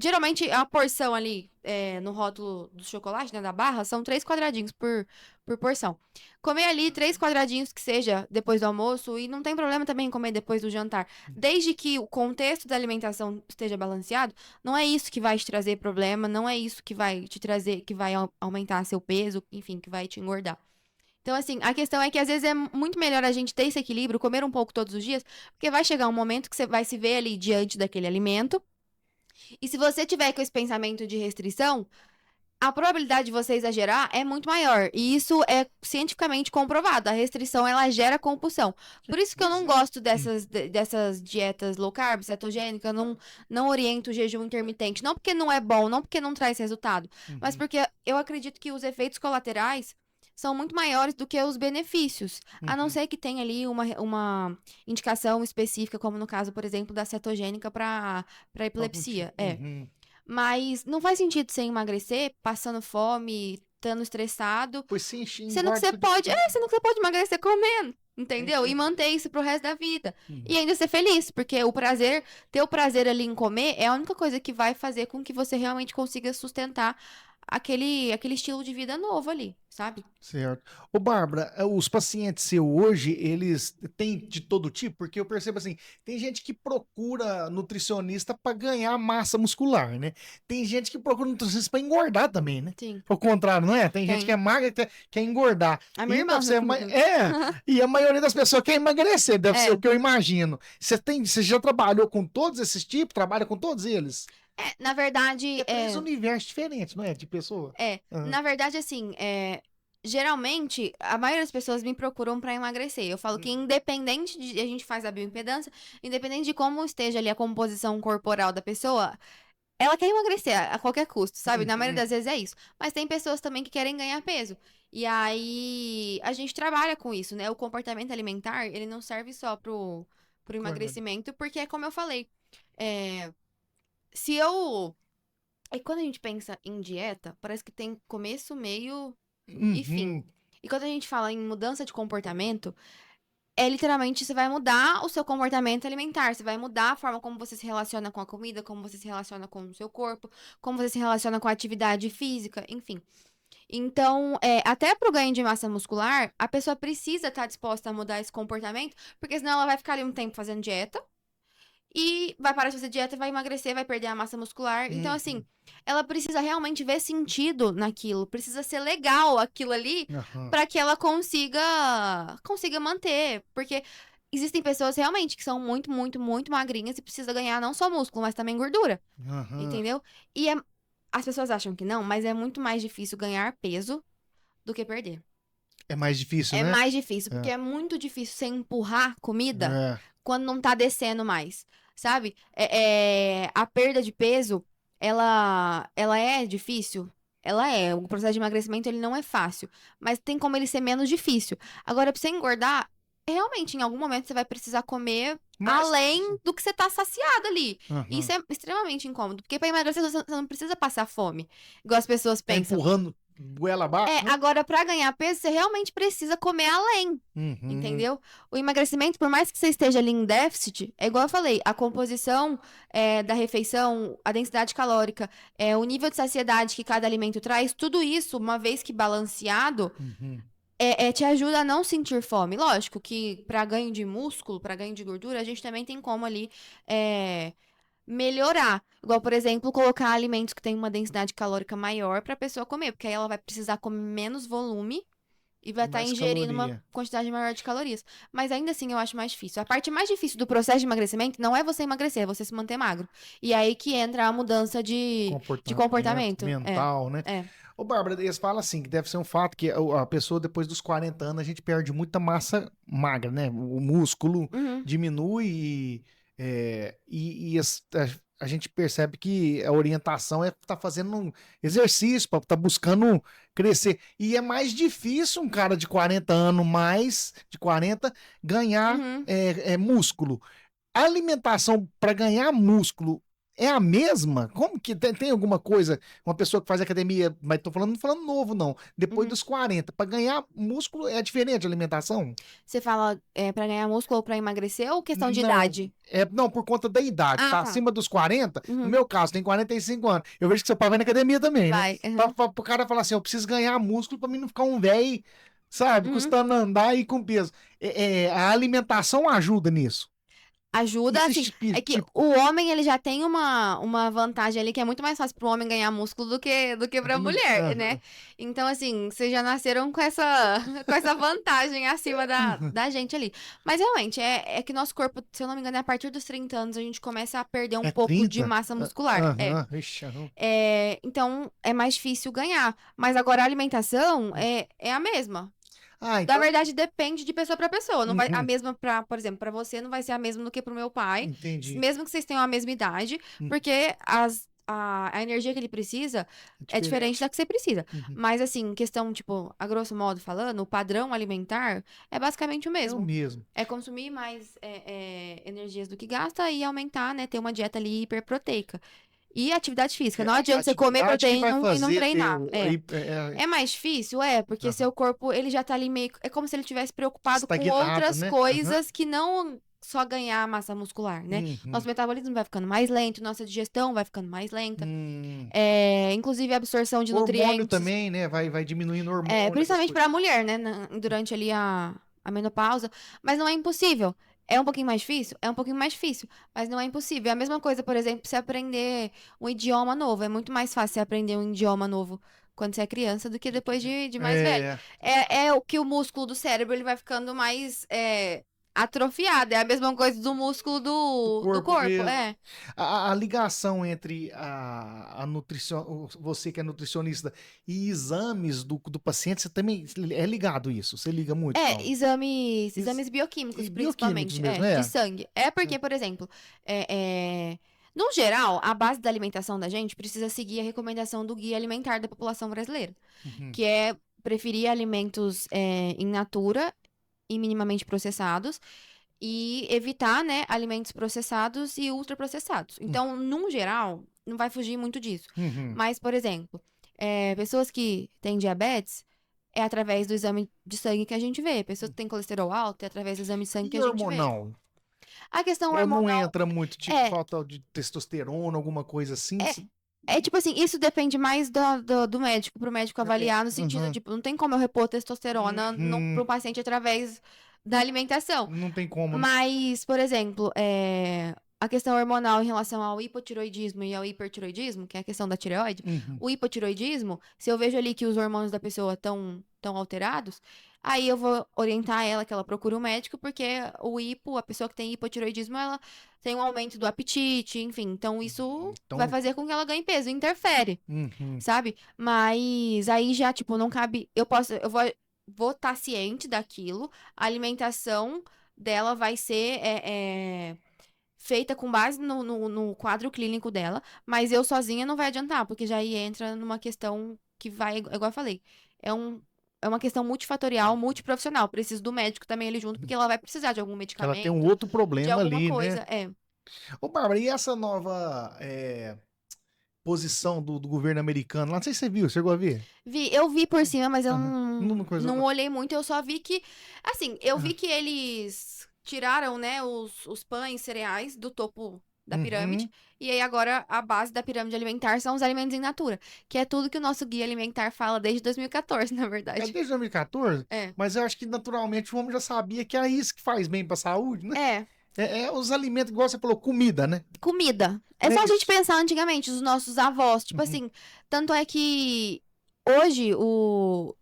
[SPEAKER 1] Geralmente, a porção ali no rótulo do chocolate, né, da barra, são 3 quadradinhos por porção. Comer ali 3 quadradinhos que seja depois do almoço, e não tem problema também comer depois do jantar. Desde que o contexto da alimentação esteja balanceado, não é isso que vai te trazer problema, não é isso que vai te trazer, que vai aumentar seu peso, enfim, que vai te engordar. Então, assim, a questão é que às vezes é muito melhor a gente ter esse equilíbrio, comer um pouco todos os dias, porque vai chegar um momento que você vai se ver ali diante daquele alimento. E se você tiver com esse pensamento de restrição, a probabilidade de você exagerar é muito maior. E isso é cientificamente comprovado. A restrição, ela gera compulsão. Por isso que eu não gosto dessas dietas low carb, cetogênica, não oriento o jejum intermitente. Não porque não é bom, não porque não traz resultado, mas porque eu acredito que os efeitos colaterais são muito maiores do que os benefícios. A não ser que tenha ali uma indicação específica, como no caso, por exemplo, da cetogênica para epilepsia.
[SPEAKER 2] Uhum.
[SPEAKER 1] Mas não faz sentido você emagrecer passando fome, estando estressado,
[SPEAKER 2] Pois sim, sim.
[SPEAKER 1] sendo que você pode, emagrecer comendo, entendeu?
[SPEAKER 2] Sim.
[SPEAKER 1] E manter isso pro resto da vida.
[SPEAKER 2] Uhum.
[SPEAKER 1] E ainda ser feliz, porque ter o prazer ali em comer é a única coisa que vai fazer com que você realmente consiga sustentar aquele estilo de vida novo ali, sabe?
[SPEAKER 2] Certo. Ô, Bárbara, os pacientes seus hoje, eles têm de todo tipo? Porque eu percebo assim, tem gente que procura nutricionista para ganhar massa muscular, né? Tem gente que procura nutricionista para engordar também, né?
[SPEAKER 1] Sim.
[SPEAKER 2] Ao contrário, não é? Tem gente que é magra e quer engordar.
[SPEAKER 1] A minha
[SPEAKER 2] E
[SPEAKER 1] irmã.
[SPEAKER 2] deve ser e a maioria das pessoas quer emagrecer, deve ser o que eu imagino. Você já trabalhou com todos esses tipos? Trabalha com todos eles?
[SPEAKER 1] Na verdade,
[SPEAKER 2] É três universos diferentes, não é? De pessoa.
[SPEAKER 1] na verdade, assim, geralmente, a maioria das pessoas me procuram pra emagrecer. Eu falo que independente de a gente faz a bioimpedância, independente de como esteja ali a composição corporal da pessoa, ela quer emagrecer a qualquer custo, sabe? Na maioria das vezes é isso. Mas tem pessoas também que querem ganhar peso. E aí, a gente trabalha com isso, né? O comportamento alimentar, ele não serve só pro emagrecimento, porque é como eu falei, se eu... E quando a gente pensa em dieta, parece que tem começo, meio e fim. E quando a gente fala em mudança de comportamento, literalmente você vai mudar o seu comportamento alimentar. Você vai mudar a forma como você se relaciona com a comida, como você se relaciona com o seu corpo, como você se relaciona com a atividade física, enfim. Então, até pro ganho de massa muscular, a pessoa precisa estar disposta a mudar esse comportamento, porque senão ela vai ficar ali um tempo fazendo dieta. E vai parar de fazer dieta, vai emagrecer, vai perder a massa muscular. Então, assim, ela precisa realmente ver sentido naquilo. Precisa ser legal aquilo ali pra que ela consiga manter. Porque existem pessoas realmente que são muito, muito, muito magrinhas e precisa ganhar não só músculo, mas também gordura. Entendeu? E as pessoas acham que não, mas é muito mais difícil ganhar peso do que perder.
[SPEAKER 2] É mais difícil, né?
[SPEAKER 1] É mais difícil, porque é muito difícil você empurrar comida quando não tá descendo mais, sabe? A perda de peso, ela é difícil? Ela é. O processo de emagrecimento, ele não é fácil. Mas tem como ele ser menos difícil. Agora, pra você engordar, realmente, em algum momento, você vai precisar comer além do que você tá saciado ali. Isso é extremamente incômodo. Porque pra emagrecer, você não precisa passar fome. Igual as pessoas pensam.
[SPEAKER 2] Empurrando goela abaixo, né?
[SPEAKER 1] Agora, pra ganhar peso, você realmente precisa comer além. Entendeu? O emagrecimento, por mais que você esteja ali em déficit, é igual eu falei, a composição da refeição, a densidade calórica, o nível de saciedade que cada alimento traz, tudo isso, uma vez que balanceado, te ajuda a não sentir fome. Lógico que pra ganho de músculo, pra ganho de gordura, a gente também tem como ali melhorar. Igual, por exemplo, colocar alimentos que têm uma densidade calórica maior para a pessoa comer, porque aí ela vai precisar comer menos volume e vai estar ingerindo uma quantidade maior de calorias. Mas ainda assim, eu acho mais difícil. A parte mais difícil do processo de emagrecimento não é você emagrecer, é você se manter magro. E aí que entra a mudança de comportamento.
[SPEAKER 2] Mental, né? Ô, Bárbara, eles falam assim, que deve ser um fato que a pessoa, depois dos 40 anos, a gente perde muita massa magra, né? O músculo diminui e a gente percebe que a orientação é estar fazendo um exercício, para estar buscando crescer. E é mais difícil um cara de 40 anos, mais de 40, ganhar músculo. A alimentação para ganhar músculo é a mesma? Como que tem alguma coisa, uma pessoa que faz academia, mas não falando novo, não. Depois dos 40, para ganhar músculo é diferente a alimentação?
[SPEAKER 1] Você fala para ganhar músculo ou para emagrecer ou questão de idade?
[SPEAKER 2] Não, por conta da idade. Tá acima dos 40, no meu caso, tem 45 anos. Eu vejo que seu pai vai na academia também, né? Pro cara falar assim, eu preciso ganhar músculo para mim não ficar um velho, sabe? Custando andar e com peso. A alimentação ajuda nisso.
[SPEAKER 1] Ajuda, assim, é que o homem, ele já tem uma vantagem ali, que é muito mais fácil pro homem ganhar músculo do que pra mulher, né? Então, assim, vocês já nasceram com essa vantagem acima da gente ali. Mas, realmente, é que nosso corpo, se eu não me engano, a partir dos 30 anos, a gente começa a perder um pouco 30? De massa muscular. Então, é mais difícil ganhar. Mas, agora, a alimentação é a mesma.
[SPEAKER 2] Então...
[SPEAKER 1] Na verdade, depende de pessoa para pessoa. Não vai a mesma por exemplo, para você não vai ser a mesma do que pro meu pai.
[SPEAKER 2] Entendi.
[SPEAKER 1] Mesmo que vocês tenham a mesma idade, porque a energia que ele precisa é diferente da que você precisa. Mas assim, questão, tipo, a grosso modo falando, o padrão alimentar é basicamente o mesmo.
[SPEAKER 2] É o mesmo.
[SPEAKER 1] É consumir mais energias do que gasta e aumentar, né? Ter uma dieta ali hiperproteica. E atividade física. Não adianta você comer proteína e não treinar. É mais difícil? Porque seu corpo, ele já tá ali meio... É como se ele tivesse preocupado com outras coisas que não só ganhar massa muscular, né?
[SPEAKER 2] Uhum.
[SPEAKER 1] Nosso metabolismo vai ficando mais lento, nossa digestão vai ficando mais lenta.
[SPEAKER 2] Hum.
[SPEAKER 1] Inclusive a absorção de
[SPEAKER 2] Hormônio
[SPEAKER 1] nutrientes.
[SPEAKER 2] também, né? Vai diminuindo o hormônio, essas
[SPEAKER 1] Principalmente
[SPEAKER 2] coisas.
[SPEAKER 1] pra mulher, né? Durante ali a menopausa. Mas não é impossível. É um pouquinho mais difícil? É um pouquinho mais difícil. Mas não é impossível. É a mesma coisa, por exemplo, você aprender um idioma novo. É muito mais fácil você aprender um idioma novo quando você é criança do que depois de mais velho.
[SPEAKER 2] É.
[SPEAKER 1] É o que o músculo do cérebro ele vai ficando mais atrofiado. É a mesma coisa do músculo
[SPEAKER 2] Do
[SPEAKER 1] do
[SPEAKER 2] corpo
[SPEAKER 1] corpo.
[SPEAKER 2] mesmo. A ligação entre a nutrição, você que é nutricionista, e exames do paciente, você também é ligado isso? Você liga muito, não?
[SPEAKER 1] Exames
[SPEAKER 2] E
[SPEAKER 1] bioquímicos,
[SPEAKER 2] bioquímicos
[SPEAKER 1] principalmente.
[SPEAKER 2] mesmo,
[SPEAKER 1] De
[SPEAKER 2] é?
[SPEAKER 1] sangue. Porque, por exemplo, no geral, a base da alimentação da gente precisa seguir a recomendação do Guia Alimentar da População Brasileira,
[SPEAKER 2] Uhum.
[SPEAKER 1] que é preferir alimentos in natura e minimamente processados e evitar, né, alimentos processados e ultraprocessados. Então, num geral, não vai fugir muito disso.
[SPEAKER 2] Uhum.
[SPEAKER 1] Mas, por exemplo, pessoas que têm diabetes, é através do exame de sangue que a gente vê. Pessoas que têm colesterol alto, é através do exame de sangue que
[SPEAKER 2] E
[SPEAKER 1] a gente vê.
[SPEAKER 2] hormonal?
[SPEAKER 1] A questão
[SPEAKER 2] Ou não
[SPEAKER 1] hormonal
[SPEAKER 2] entra muito, tipo,
[SPEAKER 1] é,
[SPEAKER 2] falta de testosterona, alguma coisa assim?
[SPEAKER 1] tipo assim, isso depende mais do médico, pro médico avaliar no sentido,
[SPEAKER 2] Uhum.
[SPEAKER 1] tipo, não tem como eu repor testosterona
[SPEAKER 2] Uhum.
[SPEAKER 1] pro paciente através da alimentação.
[SPEAKER 2] Não tem como, né?
[SPEAKER 1] Mas, por exemplo, a questão hormonal em relação ao hipotiroidismo e ao hipertiroidismo, que é a questão da tireoide,
[SPEAKER 2] Uhum.
[SPEAKER 1] o hipotiroidismo, se eu vejo ali que os hormônios da pessoa estão tão alterados, aí eu vou orientar ela que ela procure um médico, porque a pessoa que tem hipotiroidismo, ela tem um aumento do apetite, enfim. Então, isso vai
[SPEAKER 2] Então,
[SPEAKER 1] fazer com que ela ganhe peso, interfere,
[SPEAKER 2] uhum.
[SPEAKER 1] sabe? Mas aí já, tipo, não cabe. Eu vou estar ciente daquilo, a alimentação dela vai ser feita com base no quadro clínico dela, mas eu sozinha não vai adiantar, porque já aí entra numa questão que vai, igual eu falei, é um, é uma questão multifatorial, multiprofissional. Preciso do médico também ali junto, porque ela vai precisar de algum
[SPEAKER 2] Ela tem um
[SPEAKER 1] medicamento,
[SPEAKER 2] outro
[SPEAKER 1] de
[SPEAKER 2] problema
[SPEAKER 1] alguma
[SPEAKER 2] ali, né?
[SPEAKER 1] coisa.
[SPEAKER 2] Ô, Bárbara, e essa nova posição do governo americano? Lá, não sei se você viu, chegou a ver?
[SPEAKER 1] Eu vi por cima, mas eu
[SPEAKER 2] Aham.
[SPEAKER 1] não,
[SPEAKER 2] Coisa,
[SPEAKER 1] não
[SPEAKER 2] não.
[SPEAKER 1] olhei muito. Eu só vi que, assim, eu vi
[SPEAKER 2] Aham.
[SPEAKER 1] que eles tiraram, né, os pães, cereais do topo da pirâmide.
[SPEAKER 2] Uhum.
[SPEAKER 1] E aí agora a base da pirâmide alimentar são os alimentos in natura, que é tudo que o nosso guia alimentar fala desde 2014, na
[SPEAKER 2] É
[SPEAKER 1] verdade.
[SPEAKER 2] desde 2014,
[SPEAKER 1] É.
[SPEAKER 2] mas eu acho que naturalmente o homem já sabia que era isso que faz bem para a saúde, né?
[SPEAKER 1] É,
[SPEAKER 2] É os alimentos, igual você falou, comida, né?
[SPEAKER 1] comida. É
[SPEAKER 2] É
[SPEAKER 1] só a gente
[SPEAKER 2] isso.
[SPEAKER 1] pensar antigamente, os nossos avós, tipo
[SPEAKER 2] Uhum.
[SPEAKER 1] assim, tanto é que hoje,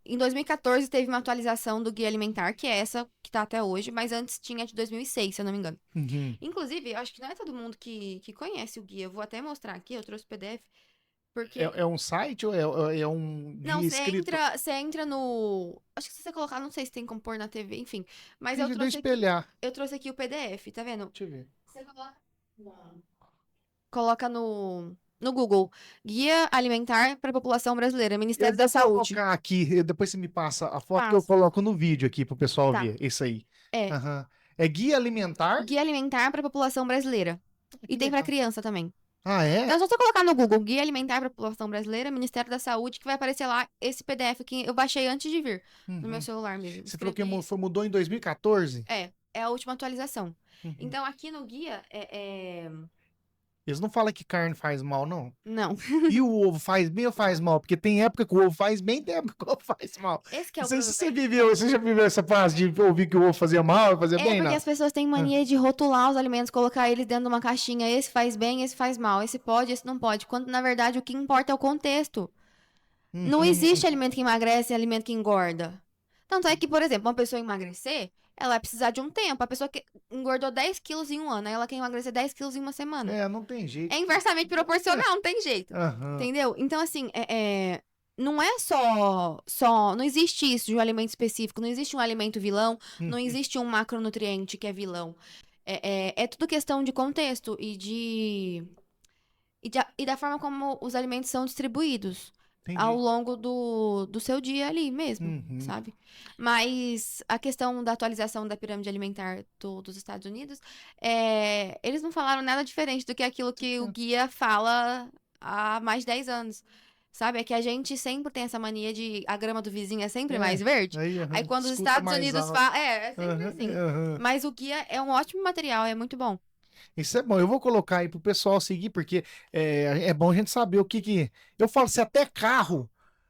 [SPEAKER 1] em 2014, teve uma atualização do Guia Alimentar, que é essa que tá até hoje, mas antes tinha de 2006, se eu não me engano.
[SPEAKER 2] Uhum.
[SPEAKER 1] Inclusive, eu acho que não é todo mundo que conhece o guia. Eu vou até mostrar aqui, eu trouxe o PDF, porque...
[SPEAKER 2] É um site ou é um
[SPEAKER 1] Não,
[SPEAKER 2] guia escrito?
[SPEAKER 1] você entra no... Acho que se você colocar, não sei se tem como pôr na TV, enfim. Mas
[SPEAKER 2] Deixa eu espelhar.
[SPEAKER 1] eu trouxe aqui o PDF, tá vendo?
[SPEAKER 2] Deixa eu ver.
[SPEAKER 1] Você coloca no Google, Guia Alimentar para a População Brasileira,
[SPEAKER 2] Eu
[SPEAKER 1] Ministério da
[SPEAKER 2] vou
[SPEAKER 1] Saúde.
[SPEAKER 2] colocar aqui, depois você me passa a foto que eu
[SPEAKER 1] Passa.
[SPEAKER 2] coloco no vídeo aqui pro pessoal
[SPEAKER 1] Tá.
[SPEAKER 2] ver. Isso aí.
[SPEAKER 1] É,
[SPEAKER 2] Aham. É guia alimentar?
[SPEAKER 1] Guia Alimentar para a População Brasileira.
[SPEAKER 2] Que
[SPEAKER 1] E tem para
[SPEAKER 2] legal.
[SPEAKER 1] criança também.
[SPEAKER 2] Ah,
[SPEAKER 1] Então
[SPEAKER 2] é?
[SPEAKER 1] é só você colocar no Google, Guia Alimentar para a População Brasileira, Ministério da Saúde, que vai aparecer lá esse PDF que eu baixei antes de vir, no meu
[SPEAKER 2] Uhum.
[SPEAKER 1] celular mesmo.
[SPEAKER 2] Você falou que
[SPEAKER 1] Escrevi.
[SPEAKER 2] mudou em 2014?
[SPEAKER 1] É a última atualização.
[SPEAKER 2] Uhum.
[SPEAKER 1] Então aqui no guia
[SPEAKER 2] Eles não falam que carne faz mal, não.
[SPEAKER 1] Não.
[SPEAKER 2] E o ovo faz bem ou faz mal? Porque tem época que o ovo faz bem, tem época que o ovo faz mal.
[SPEAKER 1] Esse que é
[SPEAKER 2] Não
[SPEAKER 1] o
[SPEAKER 2] sei se
[SPEAKER 1] problema.
[SPEAKER 2] você já viveu essa fase de ouvir que o ovo fazia mal e fazia
[SPEAKER 1] É
[SPEAKER 2] bem,
[SPEAKER 1] porque
[SPEAKER 2] não?
[SPEAKER 1] as pessoas têm
[SPEAKER 2] Ah.
[SPEAKER 1] mania de rotular os alimentos, colocar eles dentro de uma caixinha. Esse faz bem, esse faz mal. Esse pode, esse não pode. Quando, na verdade, o que importa é o contexto. Não
[SPEAKER 2] Uhum.
[SPEAKER 1] existe alimento que emagrece e alimento que engorda. Tanto é que, por exemplo, uma pessoa emagrecer, ela vai precisar de um tempo. A pessoa que engordou 10 quilos em um ano, aí ela quer emagrecer 10 quilos em uma semana.
[SPEAKER 2] Não tem jeito.
[SPEAKER 1] É inversamente proporcional, não tem jeito.
[SPEAKER 2] Aham.
[SPEAKER 1] Entendeu? Então, assim, não é só. Não existe isso de um alimento específico. Não existe um alimento vilão. Não existe um macronutriente que é vilão. É tudo questão de contexto e da forma como os alimentos são distribuídos ao
[SPEAKER 2] Entendi.
[SPEAKER 1] longo do seu dia ali mesmo,
[SPEAKER 2] Uhum.
[SPEAKER 1] sabe? Mas a questão da atualização da pirâmide alimentar dos Estados Unidos, eles não falaram nada diferente do que aquilo que o guia fala há mais de 10 anos. sabe? É que a gente sempre tem essa mania de a grama do vizinho é sempre
[SPEAKER 2] É,
[SPEAKER 1] mais verde. Aí quando os
[SPEAKER 2] escuta
[SPEAKER 1] Estados
[SPEAKER 2] mais
[SPEAKER 1] Unidos
[SPEAKER 2] alto.
[SPEAKER 1] falam... É sempre
[SPEAKER 2] Aham,
[SPEAKER 1] assim.
[SPEAKER 2] aham.
[SPEAKER 1] Mas o guia é um ótimo material, é muito bom.
[SPEAKER 2] Isso é bom. Eu vou colocar aí pro pessoal seguir, porque é bom a gente saber o que que. Eu falo, se até carro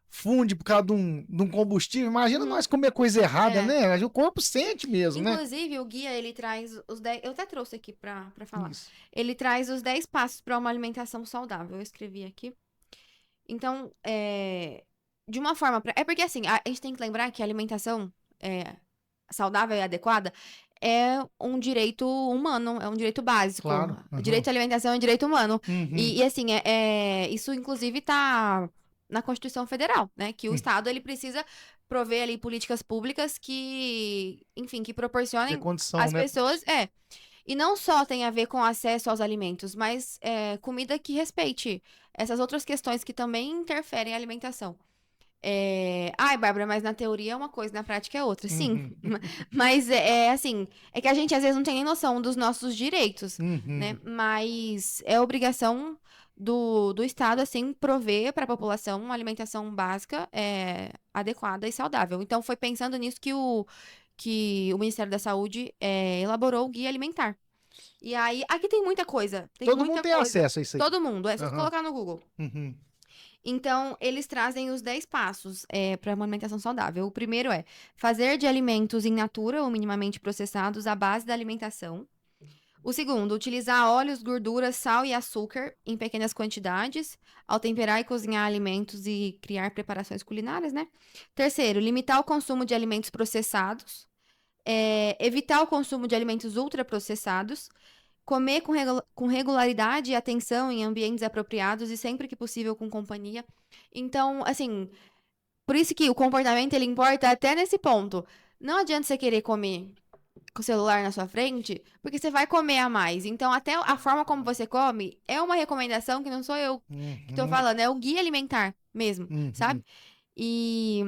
[SPEAKER 2] funde por causa de um combustível, imagina
[SPEAKER 1] Uhum.
[SPEAKER 2] nós comer coisa errada,
[SPEAKER 1] É.
[SPEAKER 2] né? O corpo sente mesmo, né?
[SPEAKER 1] Inclusive, o guia, ele traz os 10... Eu até trouxe aqui pra falar.
[SPEAKER 2] Isso.
[SPEAKER 1] Ele traz os 10 passos para uma alimentação saudável. Eu escrevi aqui. Então, de uma forma... É porque, assim, a gente tem que lembrar que a alimentação saudável e adequada é um direito humano, é um direito básico.
[SPEAKER 2] Claro.
[SPEAKER 1] O direito à alimentação é um direito humano.
[SPEAKER 2] Uhum.
[SPEAKER 1] E assim, isso inclusive tá na Constituição Federal, né? Que o Estado, ele precisa prover ali políticas públicas que, enfim, que
[SPEAKER 2] Ter
[SPEAKER 1] proporcionem
[SPEAKER 2] condição,
[SPEAKER 1] às
[SPEAKER 2] né?
[SPEAKER 1] pessoas... E não só tem a ver com acesso aos alimentos, mas comida que respeite essas outras questões que também interferem na alimentação. Ai, Bárbara, mas na teoria é uma coisa, na prática é outra. Sim,
[SPEAKER 2] Uhum.
[SPEAKER 1] mas assim, é que a gente às vezes não tem nem noção dos nossos direitos, né?
[SPEAKER 2] Uhum.
[SPEAKER 1] Mas é obrigação do Estado, assim, prover para a população uma alimentação básica, adequada e saudável. Então, foi pensando nisso que o Ministério da Saúde elaborou o Guia Alimentar. E aí, aqui tem muita coisa. Tem
[SPEAKER 2] Todo mundo
[SPEAKER 1] muita
[SPEAKER 2] tem
[SPEAKER 1] coisa.
[SPEAKER 2] acesso a isso aí.
[SPEAKER 1] Todo mundo, é só
[SPEAKER 2] Aham.
[SPEAKER 1] colocar no Google.
[SPEAKER 2] Uhum.
[SPEAKER 1] Então, eles trazem os 10 passos para uma alimentação saudável. O primeiro é fazer de alimentos in natura ou minimamente processados a base da alimentação. O segundo, utilizar óleos, gorduras, sal e açúcar em pequenas quantidades, ao temperar e cozinhar alimentos e criar preparações culinárias, né? Terceiro, limitar o consumo de alimentos processados. Evitar o consumo de alimentos ultraprocessados. Comer com regularidade e atenção em ambientes apropriados e sempre que possível com companhia. Então, assim, por isso que o comportamento ele importa até nesse ponto. Não adianta você querer comer com o celular na sua frente, porque você vai comer a mais. Então, até a forma como você come é uma recomendação que não sou eu que tô
[SPEAKER 2] Uhum.
[SPEAKER 1] falando, é o guia alimentar mesmo,
[SPEAKER 2] Uhum.
[SPEAKER 1] sabe? E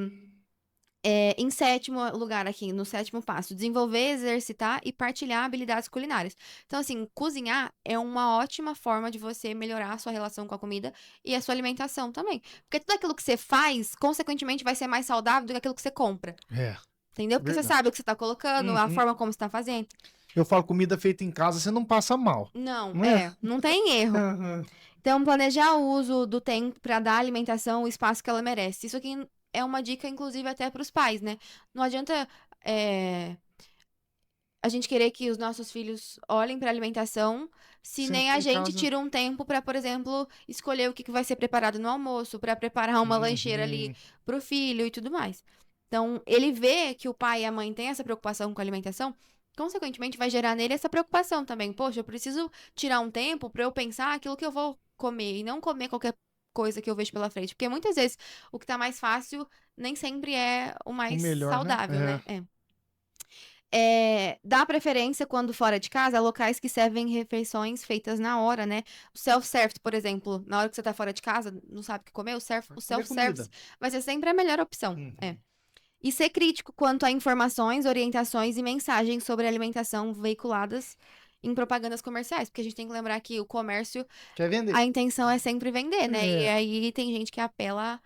[SPEAKER 1] em sétimo lugar aqui, no sétimo passo, desenvolver, exercitar e partilhar habilidades culinárias. Então, assim, cozinhar é uma ótima forma de você melhorar a sua relação com a comida e a sua alimentação também. Porque tudo aquilo que você faz, consequentemente, vai ser mais saudável do que aquilo que você compra.
[SPEAKER 2] É,
[SPEAKER 1] Entendeu? Porque você
[SPEAKER 2] verdade.
[SPEAKER 1] sabe o que você tá colocando, a
[SPEAKER 2] Uhum.
[SPEAKER 1] forma como você tá fazendo.
[SPEAKER 2] Eu falo comida feita em casa, você não passa mal.
[SPEAKER 1] Não,
[SPEAKER 2] Não é?
[SPEAKER 1] não tem erro.
[SPEAKER 2] Aham.
[SPEAKER 1] Então, planejar o uso do tempo para dar à alimentação o espaço que ela merece. Isso aqui é uma dica, inclusive, até para os pais, né? Não adianta a gente querer que os nossos filhos olhem para alimentação se
[SPEAKER 2] Sim,
[SPEAKER 1] nem a
[SPEAKER 2] em
[SPEAKER 1] gente
[SPEAKER 2] casa.
[SPEAKER 1] tira um tempo para, por exemplo, escolher o que vai ser preparado no almoço, para preparar uma lancheira ali
[SPEAKER 2] Uhum.
[SPEAKER 1] pro filho e tudo mais. Então, ele vê que o pai e a mãe têm essa preocupação com a alimentação, consequentemente vai gerar nele essa preocupação também. Poxa, eu preciso tirar um tempo para eu pensar aquilo que eu vou comer e não comer qualquer coisa que eu vejo pela frente, porque muitas vezes o que tá mais fácil nem sempre é o
[SPEAKER 2] O
[SPEAKER 1] mais
[SPEAKER 2] melhor, né?
[SPEAKER 1] saudável, né? Dá preferência, quando fora de casa, a locais que servem refeições feitas na hora, né? O self-service, por exemplo, na hora que você tá fora de casa, não sabe o que comer, o
[SPEAKER 2] Comer
[SPEAKER 1] self-service
[SPEAKER 2] comida.
[SPEAKER 1] vai ser sempre a melhor opção.
[SPEAKER 2] Uhum.
[SPEAKER 1] E ser crítico quanto a informações, orientações e mensagens sobre alimentação veiculadas em propagandas comerciais, porque a gente tem que lembrar que o comércio,
[SPEAKER 2] Quer vender?
[SPEAKER 1] a intenção é sempre vender, né? E
[SPEAKER 2] É.
[SPEAKER 1] aí tem gente que apela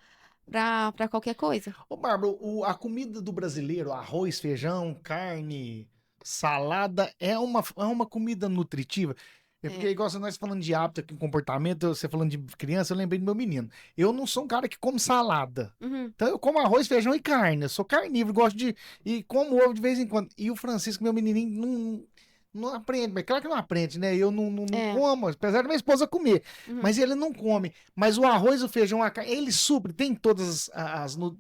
[SPEAKER 1] pra qualquer coisa.
[SPEAKER 2] Ô, Bárbara, a comida do brasileiro, arroz, feijão, carne, salada, é uma comida nutritiva? É porque, igual nós falando de hábito aqui, comportamento, você falando de criança, eu lembrei do meu menino. Eu não sou um cara que come salada.
[SPEAKER 1] Uhum.
[SPEAKER 2] Então eu como arroz, feijão e carne. Eu sou carnívoro, gosto de. E como ovo de vez em quando. E o Francisco, meu menininho, não aprende. Mas claro que não aprende, né? Eu não como, apesar da minha esposa comer.
[SPEAKER 1] Uhum.
[SPEAKER 2] Mas ele não come. Mas o arroz, o feijão, a carne, ele supre, tem todos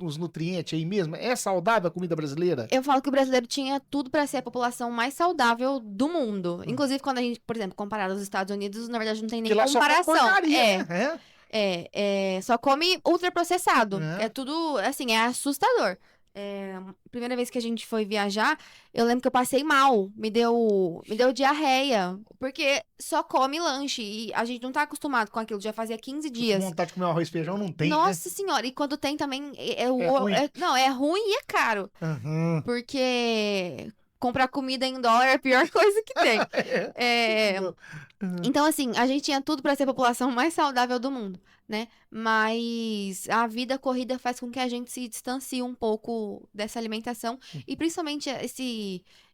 [SPEAKER 2] os nutrientes aí mesmo. É saudável a comida brasileira?
[SPEAKER 1] Eu falo que o brasileiro tinha tudo pra ser a população mais saudável do mundo. Inclusive, quando a gente, por exemplo, comparado aos Estados Unidos, na verdade não tem nem
[SPEAKER 2] Porque lá só come
[SPEAKER 1] comparação.
[SPEAKER 2] porcaria, né?
[SPEAKER 1] Só come ultraprocessado.
[SPEAKER 2] É.
[SPEAKER 1] É tudo, assim, é assustador. Primeira vez que a gente foi viajar, eu lembro que eu passei mal. Me deu diarreia. Porque só come lanche. E a gente não tá acostumado com aquilo. Já fazia 15 dias.
[SPEAKER 2] Vontade de comer um arroz e feijão não tem, né?
[SPEAKER 1] Nossa senhora. E quando tem também,
[SPEAKER 2] ruim.
[SPEAKER 1] não, é ruim e é caro.
[SPEAKER 2] Uhum.
[SPEAKER 1] Porque comprar comida em dólar é a pior coisa que tem. Então, assim, a gente tinha tudo pra ser a população mais saudável do mundo, né? Mas a vida corrida faz com que a gente se distancie um pouco dessa alimentação e principalmente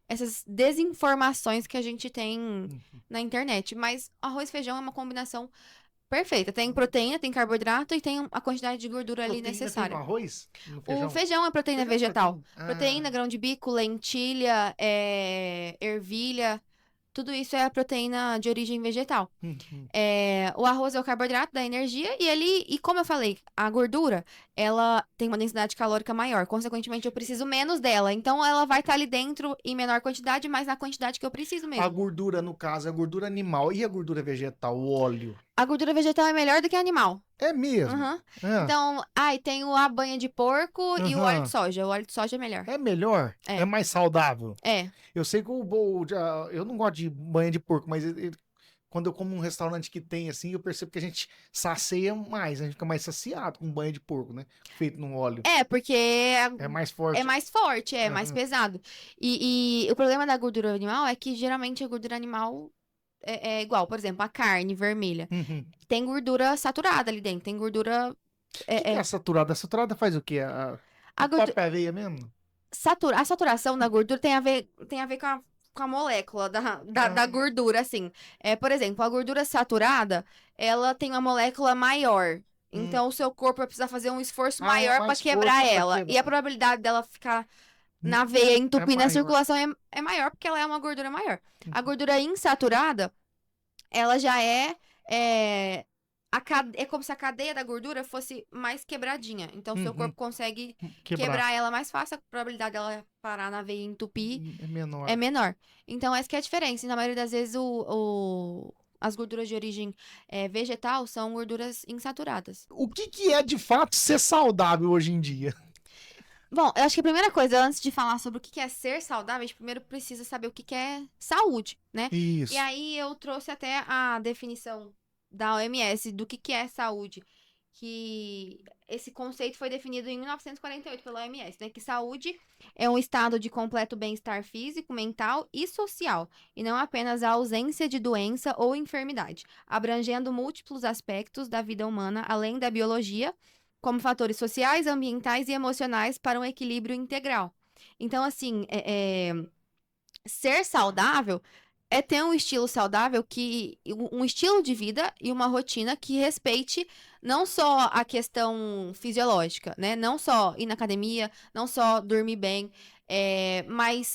[SPEAKER 1] essas desinformações que a gente tem na internet. Mas arroz e feijão é uma combinação perfeita. Tem proteína, tem carboidrato e tem a quantidade de gordura ali
[SPEAKER 2] Proteína tem no
[SPEAKER 1] necessária.
[SPEAKER 2] arroz? No
[SPEAKER 1] O
[SPEAKER 2] feijão?
[SPEAKER 1] feijão é proteína
[SPEAKER 2] Feijão é
[SPEAKER 1] vegetal.
[SPEAKER 2] proteína?
[SPEAKER 1] Proteína, grão de bico, lentilha, ervilha, tudo isso é a proteína de origem vegetal.
[SPEAKER 2] Uhum.
[SPEAKER 1] O arroz é o carboidrato da energia e como eu falei, a gordura, ela tem uma densidade calórica maior. Consequentemente, eu preciso menos dela. Então, ela vai estar ali dentro em menor quantidade, mas na quantidade que eu preciso
[SPEAKER 2] A
[SPEAKER 1] mesmo.
[SPEAKER 2] gordura, no caso, é a gordura animal. E a gordura vegetal, o óleo?
[SPEAKER 1] A gordura vegetal é melhor do que a animal.
[SPEAKER 2] É mesmo?
[SPEAKER 1] Uhum.
[SPEAKER 2] Ah,
[SPEAKER 1] Então, tem a banha de porco e o óleo de soja. O óleo de soja é melhor.
[SPEAKER 2] é melhor?
[SPEAKER 1] É.
[SPEAKER 2] É mais saudável?
[SPEAKER 1] É.
[SPEAKER 2] Eu sei que eu não gosto de banha de porco, mas quando eu como num restaurante que tem assim, eu percebo que a gente sacia mais, a gente fica mais saciado com banha de porco, né? Feito no óleo.
[SPEAKER 1] Porque
[SPEAKER 2] É mais forte.
[SPEAKER 1] é mais forte, mais
[SPEAKER 2] Aham.
[SPEAKER 1] pesado. E o problema da gordura animal é que geralmente a gordura animal é igual. Por exemplo, a carne vermelha.
[SPEAKER 2] Uhum.
[SPEAKER 1] Tem gordura saturada ali dentro. Tem gordura.
[SPEAKER 2] O que é a saturada? A saturada faz o quê?
[SPEAKER 1] A
[SPEAKER 2] O
[SPEAKER 1] gordura,
[SPEAKER 2] papo é aveia mesmo?
[SPEAKER 1] a saturação da gordura tem a ver com a molécula da gordura, assim. Por exemplo, a gordura saturada, ela tem uma molécula maior. Então, o seu corpo vai precisar fazer um esforço maior para
[SPEAKER 2] mais
[SPEAKER 1] quebrar
[SPEAKER 2] força pra
[SPEAKER 1] ela.
[SPEAKER 2] quebrar.
[SPEAKER 1] E a probabilidade dela ficar na veia, entupir na
[SPEAKER 2] maior.
[SPEAKER 1] circulação é maior, porque ela é uma gordura maior. A gordura insaturada, ela já é como se a cadeia da gordura fosse mais quebradinha. Então, seu corpo consegue quebrar ela mais fácil, a probabilidade dela parar na veia e entupir
[SPEAKER 2] É menor.
[SPEAKER 1] é menor. Então, essa que é a diferença. E na maioria das vezes, as gorduras de origem vegetal são gorduras insaturadas.
[SPEAKER 2] O que é de fato ser saudável hoje em dia?
[SPEAKER 1] Bom, eu acho que a primeira coisa, antes de falar sobre o que é ser saudável, a gente primeiro precisa saber o que é saúde, né?
[SPEAKER 2] Isso.
[SPEAKER 1] E aí eu trouxe até a definição da OMS do que é saúde. Que esse conceito foi definido em 1948 pela OMS, né? Que saúde é um estado de completo bem-estar físico, mental e social, e não apenas a ausência de doença ou enfermidade, abrangendo múltiplos aspectos da vida humana, além da biologia, como fatores sociais, ambientais e emocionais para um equilíbrio integral. Então, assim, ser saudável é ter um estilo saudável um estilo de vida e uma rotina que respeite não só a questão fisiológica, né? Não só ir na academia, não só dormir bem, mas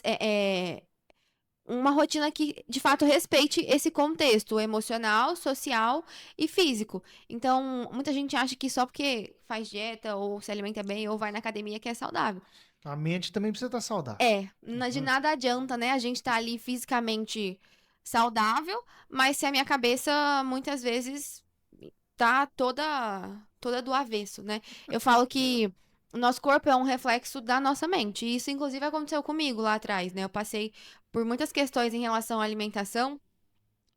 [SPEAKER 1] uma rotina que de fato respeite esse contexto emocional, social e físico. Então, muita gente acha que só porque faz dieta ou se alimenta bem ou vai na academia que é saudável.
[SPEAKER 2] A mente também precisa estar saudável.
[SPEAKER 1] De nada adianta, né? A gente tá ali fisicamente saudável, mas se a minha cabeça muitas vezes tá toda do avesso, né? Eu falo que o nosso corpo é um reflexo da nossa mente. E isso, inclusive, aconteceu comigo lá atrás, né? Eu passei por muitas questões em relação à alimentação.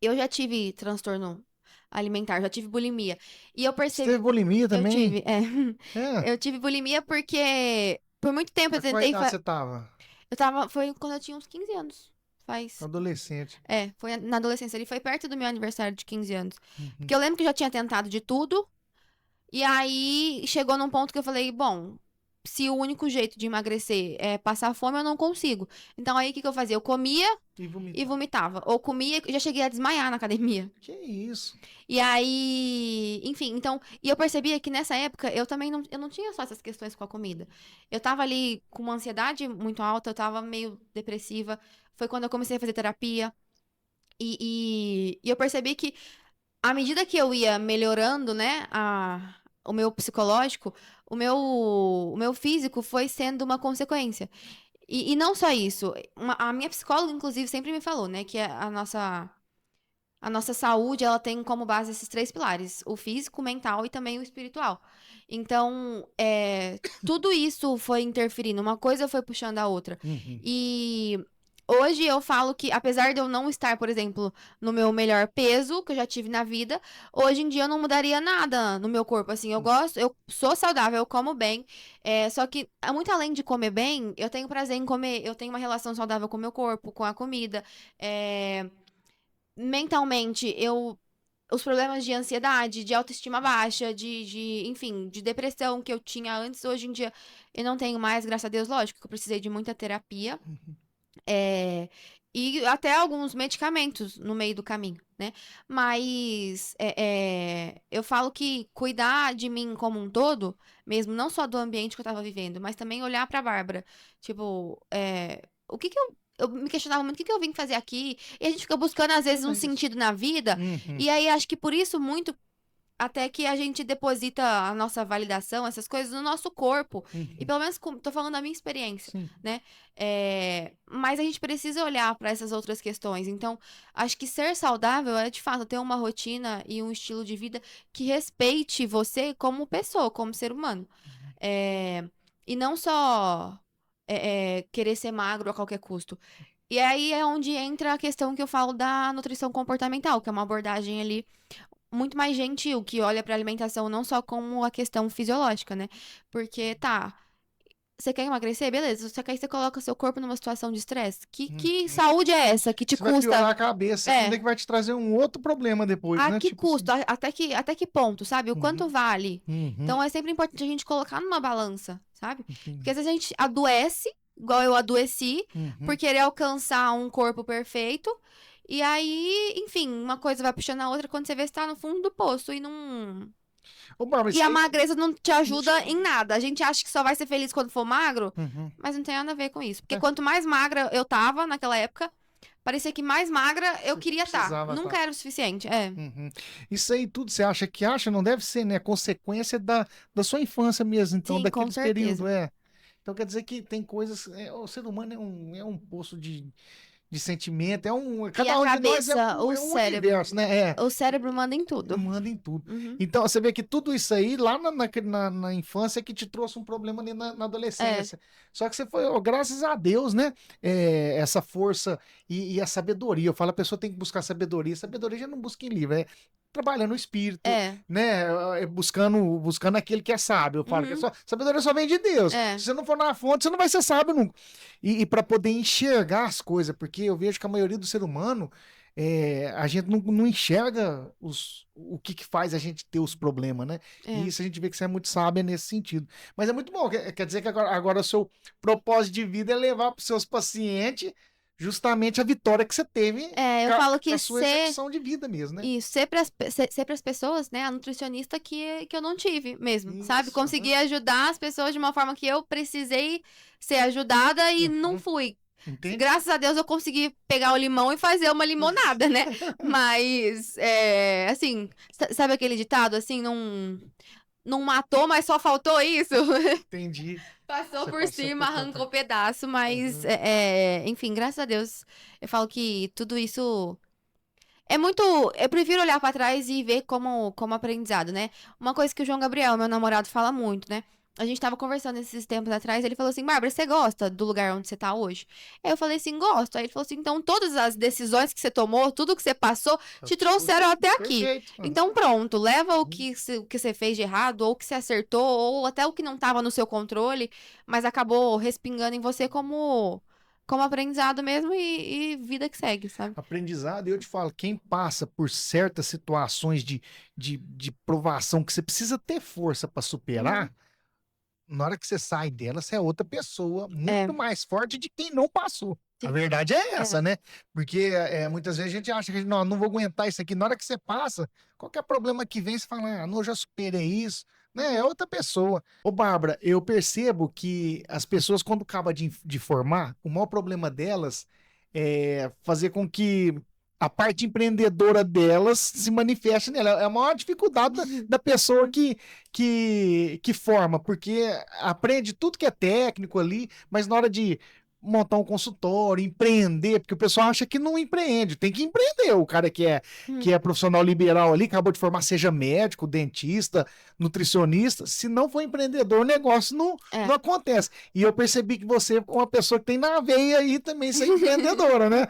[SPEAKER 1] Eu já tive transtorno alimentar, já tive bulimia. E eu
[SPEAKER 2] Você
[SPEAKER 1] percebi.
[SPEAKER 2] teve bulimia
[SPEAKER 1] Eu
[SPEAKER 2] também?
[SPEAKER 1] tive,
[SPEAKER 2] É.
[SPEAKER 1] Eu tive bulimia porque por muito tempo eu
[SPEAKER 2] Mas qual
[SPEAKER 1] tentei.
[SPEAKER 2] idade você tava?
[SPEAKER 1] Foi quando eu tinha uns 15 anos.
[SPEAKER 2] Adolescente.
[SPEAKER 1] Foi na adolescência. Ele foi perto do meu aniversário de 15 anos.
[SPEAKER 2] Uhum.
[SPEAKER 1] Porque eu lembro que eu já tinha tentado de tudo. E aí chegou num ponto que eu falei, bom, se o único jeito de emagrecer é passar fome, eu não consigo. Então aí o que eu fazia? Eu comia e vomitava. Ou comia e já cheguei a desmaiar na academia.
[SPEAKER 2] Que isso?
[SPEAKER 1] E aí, enfim, então, e eu percebia que nessa época eu também eu não tinha só essas questões com a comida. Eu tava ali com uma ansiedade muito alta, eu tava meio depressiva. Foi quando eu comecei a fazer terapia. E eu percebi que à medida que eu ia melhorando, né, o meu psicológico, o meu físico foi sendo uma consequência. E não só isso, a minha psicóloga, inclusive, sempre me falou, né, que a nossa saúde, ela tem como base esses três pilares, o físico, o mental e também o espiritual. Então, tudo isso foi interferindo, uma coisa foi puxando a outra.
[SPEAKER 2] Uhum.
[SPEAKER 1] E hoje eu falo que, apesar de eu não estar, por exemplo, no meu melhor peso, que eu já tive na vida, hoje em dia eu não mudaria nada no meu corpo, assim, eu sou saudável, eu como bem, só que, muito além de comer bem, eu tenho prazer em comer, eu tenho uma relação saudável com o meu corpo, com a comida, mentalmente, os problemas de ansiedade, de autoestima baixa, enfim, de depressão que eu tinha antes, hoje em dia eu não tenho mais, graças a Deus, lógico, que eu precisei de muita terapia. É, e até alguns medicamentos no meio do caminho, né? Mas eu falo que cuidar de mim como um todo, mesmo não só do ambiente que eu tava vivendo, mas também olhar pra Bárbara. Tipo, o que que eu me questionava muito, o que que eu vim fazer aqui? E a gente fica buscando, às vezes, um sentido na vida.
[SPEAKER 2] Uhum.
[SPEAKER 1] E aí, acho que por isso, muito, até que a gente deposita a nossa validação, essas coisas, no nosso corpo. E pelo menos, tô falando da minha experiência,
[SPEAKER 2] Sim.
[SPEAKER 1] né? Mas a gente precisa olhar para essas outras questões. Então, acho que ser saudável é, de fato, ter uma rotina e um estilo de vida que respeite você como pessoa, como ser humano. E não só querer ser magro a qualquer custo. E aí é onde entra a questão que eu falo da nutrição comportamental, que é uma abordagem ali muito mais gentil, que olha pra alimentação não só como a questão fisiológica, né? Porque, tá, você quer emagrecer? Beleza. Só que aí você coloca seu corpo numa situação de estresse. Que saúde é essa que te
[SPEAKER 2] Você vai piorar
[SPEAKER 1] custa?
[SPEAKER 2] a cabeça,
[SPEAKER 1] É.
[SPEAKER 2] ainda que vai te trazer um outro problema depois,
[SPEAKER 1] A
[SPEAKER 2] né?
[SPEAKER 1] que
[SPEAKER 2] Tipo assim.
[SPEAKER 1] custo? Até que ponto, sabe? O quanto
[SPEAKER 2] Uhum.
[SPEAKER 1] vale?
[SPEAKER 2] Uhum.
[SPEAKER 1] Então é sempre importante a gente colocar numa balança, sabe?
[SPEAKER 2] Entendi.
[SPEAKER 1] Porque às vezes a gente adoece, igual eu adoeci,
[SPEAKER 2] Uhum.
[SPEAKER 1] por querer alcançar um corpo perfeito. E aí, enfim, uma coisa vai puxando a outra quando você vê que tá no fundo do poço e não.
[SPEAKER 2] Ô, Bárbara,
[SPEAKER 1] E
[SPEAKER 2] isso
[SPEAKER 1] a
[SPEAKER 2] aí...
[SPEAKER 1] magreza não te ajuda em nada. A gente acha que só vai ser feliz quando for magro,
[SPEAKER 2] Uhum.
[SPEAKER 1] mas não tem nada a ver com isso. Porque
[SPEAKER 2] É.
[SPEAKER 1] quanto mais magra eu tava naquela época, parecia que mais magra eu
[SPEAKER 2] Você
[SPEAKER 1] queria estar.
[SPEAKER 2] precisava
[SPEAKER 1] Nunca
[SPEAKER 2] tá.
[SPEAKER 1] era o suficiente.
[SPEAKER 2] Uhum. Isso aí tudo você acha que acha, não deve ser, né? Consequência da sua infância mesmo, então,
[SPEAKER 1] Sim, com
[SPEAKER 2] daqueles períodos,
[SPEAKER 1] certeza.
[SPEAKER 2] Então quer dizer que tem coisas. O ser humano é um poço de sentimento,
[SPEAKER 1] E a
[SPEAKER 2] cada um de nós é
[SPEAKER 1] cabeça, o
[SPEAKER 2] é um
[SPEAKER 1] cérebro.
[SPEAKER 2] universo, né?
[SPEAKER 1] O cérebro manda em tudo.
[SPEAKER 2] Manda em tudo.
[SPEAKER 1] Uhum.
[SPEAKER 2] Então, você vê que tudo isso aí, lá na infância, que te trouxe um problema ali na
[SPEAKER 1] É.
[SPEAKER 2] adolescência. Só que você foi, ó, graças a Deus, né? Essa força e a sabedoria. Eu falo, a pessoa tem que buscar sabedoria. Sabedoria já não busca em livro, é trabalhando o espírito,
[SPEAKER 1] É.
[SPEAKER 2] né? Buscando aquele que é sábio. Eu falo que
[SPEAKER 1] Uhum.
[SPEAKER 2] sabedoria só vem de Deus.
[SPEAKER 1] É.
[SPEAKER 2] Se você não for na fonte, você não vai ser sábio nunca. E para poder enxergar as coisas, porque eu vejo que a maioria do ser humano a gente não enxerga o que faz a gente ter os problemas, né? E
[SPEAKER 1] É.
[SPEAKER 2] isso a gente vê que você é muito sábia nesse sentido. Mas é muito bom, quer dizer que agora o seu propósito de vida é levar para os seus pacientes justamente a vitória que você teve
[SPEAKER 1] Eu falo
[SPEAKER 2] com a
[SPEAKER 1] que
[SPEAKER 2] sua execução de vida mesmo, né?
[SPEAKER 1] e ser pras pessoas, né, a nutricionista que eu não tive mesmo, sabe?
[SPEAKER 2] Isso,
[SPEAKER 1] Conseguir ajudar as pessoas de uma forma que eu precisei ser ajudada e não fui.
[SPEAKER 2] Entende?
[SPEAKER 1] Graças a Deus eu consegui pegar o limão e fazer uma limonada, né? Mas, assim, sabe aquele ditado, assim, não matou, mas só faltou isso?
[SPEAKER 2] Entendi.
[SPEAKER 1] Passou
[SPEAKER 2] Você
[SPEAKER 1] por
[SPEAKER 2] passou
[SPEAKER 1] cima,
[SPEAKER 2] por
[SPEAKER 1] arrancou
[SPEAKER 2] conta.
[SPEAKER 1] pedaço, mas,
[SPEAKER 2] Uhum.
[SPEAKER 1] enfim, graças a Deus, eu falo que tudo isso é muito. Eu prefiro olhar pra trás e ver como aprendizado, né? Uma coisa que o João Gabriel, meu namorado, fala muito, né? A gente tava conversando esses tempos atrás, ele falou assim: Bárbara, você gosta do lugar onde você tá hoje? Aí eu falei assim: gosto. Aí ele falou assim: então todas as decisões que você tomou, tudo que você passou, te trouxeram até aqui.
[SPEAKER 2] Perfeito.
[SPEAKER 1] Então pronto, leva o que você fez de errado, ou o que você acertou, ou até o que não tava no seu controle, mas acabou respingando em você como aprendizado mesmo e vida que segue, sabe?
[SPEAKER 2] Aprendizado, e eu te falo, quem passa por certas situações de provação que você precisa ter força para superar, na hora que você sai dela, você é outra pessoa,
[SPEAKER 1] É,
[SPEAKER 2] muito mais forte de quem não passou. A
[SPEAKER 1] sim.
[SPEAKER 2] verdade é essa,
[SPEAKER 1] É.
[SPEAKER 2] né? Porque muitas vezes a gente acha que não vou aguentar isso aqui. Na hora que você passa, qualquer problema que vem, você fala, não, eu já superei isso, né? É outra pessoa. Ô, Bárbara, eu percebo que as pessoas, quando acabam de formar, o maior problema delas é fazer com que a parte empreendedora delas se manifeste nela. É a maior dificuldade da pessoa que forma, porque aprende tudo que é técnico ali, mas na hora de montar um consultório, empreender, porque o pessoal acha que não empreende, tem que empreender. O cara que é profissional liberal ali, acabou de formar, seja médico, dentista, nutricionista, se não for empreendedor, o negócio não acontece. E eu percebi que você é uma pessoa que tem na veia aí também ser empreendedora, né?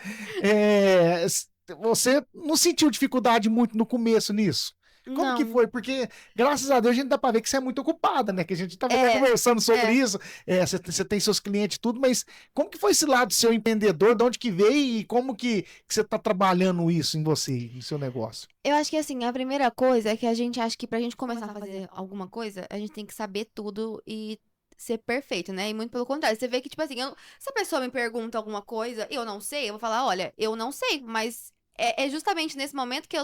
[SPEAKER 2] Você não sentiu dificuldade muito no começo nisso? Como que
[SPEAKER 1] Não.
[SPEAKER 2] foi? Porque, graças a Deus, a gente dá pra ver que você é muito ocupada, né? Que a gente tava até conversando sobre isso. Você tem seus clientes e tudo, mas como que foi esse lado seu empreendedor? De onde que veio e como que você tá trabalhando isso em você, no seu negócio?
[SPEAKER 1] Eu acho que assim, a primeira coisa é que a gente acha que pra gente começar a fazer alguma coisa, a gente tem que saber tudo e ser perfeito, né? E muito pelo contrário. Você vê que, tipo assim, se a pessoa me pergunta alguma coisa e eu não sei, eu vou falar, olha, eu não sei, mas é justamente nesse momento que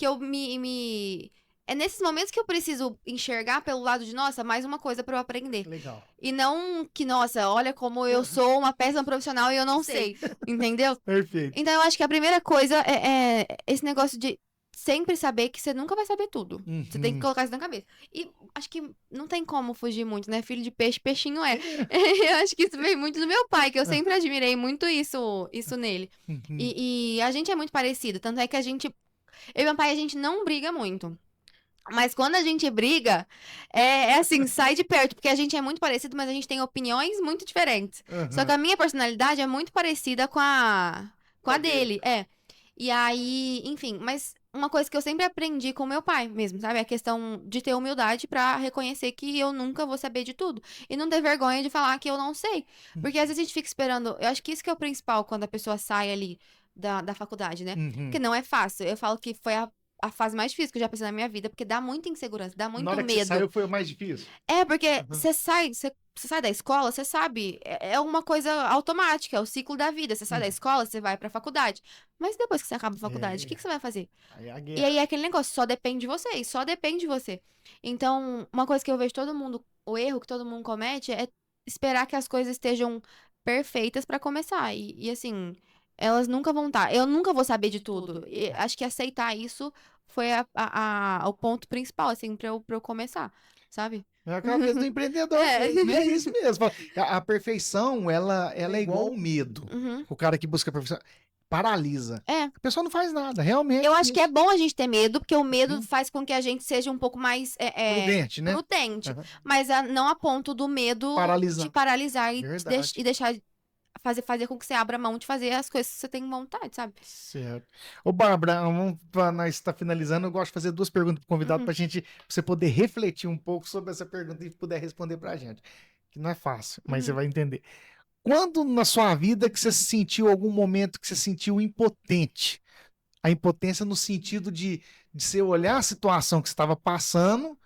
[SPEAKER 1] eu me. É nesses momentos que eu preciso enxergar pelo lado de, nossa, mais uma coisa pra eu aprender.
[SPEAKER 2] Legal.
[SPEAKER 1] E não que, nossa, olha como eu sou uma péssima profissional e eu não sei. Entendeu?
[SPEAKER 2] Perfeito.
[SPEAKER 1] Então eu acho que a primeira coisa é esse negócio de sempre saber que você nunca vai saber tudo. Você tem que colocar isso na cabeça. E acho que não tem como fugir muito, né? Filho de peixe, peixinho é. Eu acho que isso veio muito do meu pai, que eu sempre admirei muito isso nele. E a gente é muito parecido. Tanto é que a gente. Eu e meu pai, a gente não briga muito. Mas quando a gente briga, é assim, sai de perto, porque a gente é muito parecido, mas a gente tem opiniões muito diferentes. Só que a minha personalidade é muito parecida com a dele, é. E aí, enfim, mas uma coisa que eu sempre aprendi com meu pai mesmo, sabe? A questão de ter humildade pra reconhecer que eu nunca vou saber de tudo. E não ter vergonha de falar que eu não sei. Porque às vezes a gente fica esperando. Eu acho que isso que é o principal quando a pessoa sai ali da faculdade, né? Porque não é fácil. Eu falo que foi a fase mais difícil que eu já passei na minha vida, porque dá muita insegurança, dá
[SPEAKER 2] Na
[SPEAKER 1] muito
[SPEAKER 2] hora que você
[SPEAKER 1] medo.
[SPEAKER 2] saiu foi o mais difícil?
[SPEAKER 1] É, porque você sai da escola, você sabe, é uma coisa automática, é o ciclo da vida. Você sai da escola, você vai pra faculdade. Mas depois que você acaba a faculdade, o que você vai fazer?
[SPEAKER 2] Aí a
[SPEAKER 1] E
[SPEAKER 2] guerra.
[SPEAKER 1] aí é aquele negócio, só depende de você, e só depende de você. Então, uma coisa que eu vejo todo mundo, o erro que todo mundo comete é esperar que as coisas estejam perfeitas pra começar. E assim, elas nunca vão estar. Eu nunca vou saber de tudo. E acho que aceitar isso foi o ponto principal, assim, pra eu começar, sabe?
[SPEAKER 2] É a cabeça do empreendedor
[SPEAKER 1] É.
[SPEAKER 2] mesmo, é isso mesmo. A perfeição, ela é igual o medo.
[SPEAKER 1] Uhum.
[SPEAKER 2] O cara que busca a perfeição paralisa.
[SPEAKER 1] É.
[SPEAKER 2] A pessoa não faz nada, realmente.
[SPEAKER 1] Eu acho que é bom a gente ter medo, porque o medo
[SPEAKER 2] Uhum.
[SPEAKER 1] faz com que a gente seja um pouco mais
[SPEAKER 2] Prudente, né?
[SPEAKER 1] prudente.
[SPEAKER 2] Aham.
[SPEAKER 1] Mas não a ponto do medo
[SPEAKER 2] Paralisar.
[SPEAKER 1] te paralisar e
[SPEAKER 2] Verdade.
[SPEAKER 1] deixar fazer com que você abra mão de fazer as coisas que você tem vontade, sabe?
[SPEAKER 2] Certo. Ô, Bárbara, pra nós estar finalizando, eu gosto de fazer duas perguntas pro convidado pra você poder refletir um pouco sobre essa pergunta e puder responder pra gente. Que não é fácil, mas você vai entender. Quando na sua vida que você sentiu algum momento que você sentiu impotente? A impotência no sentido de você olhar a situação que você estava passando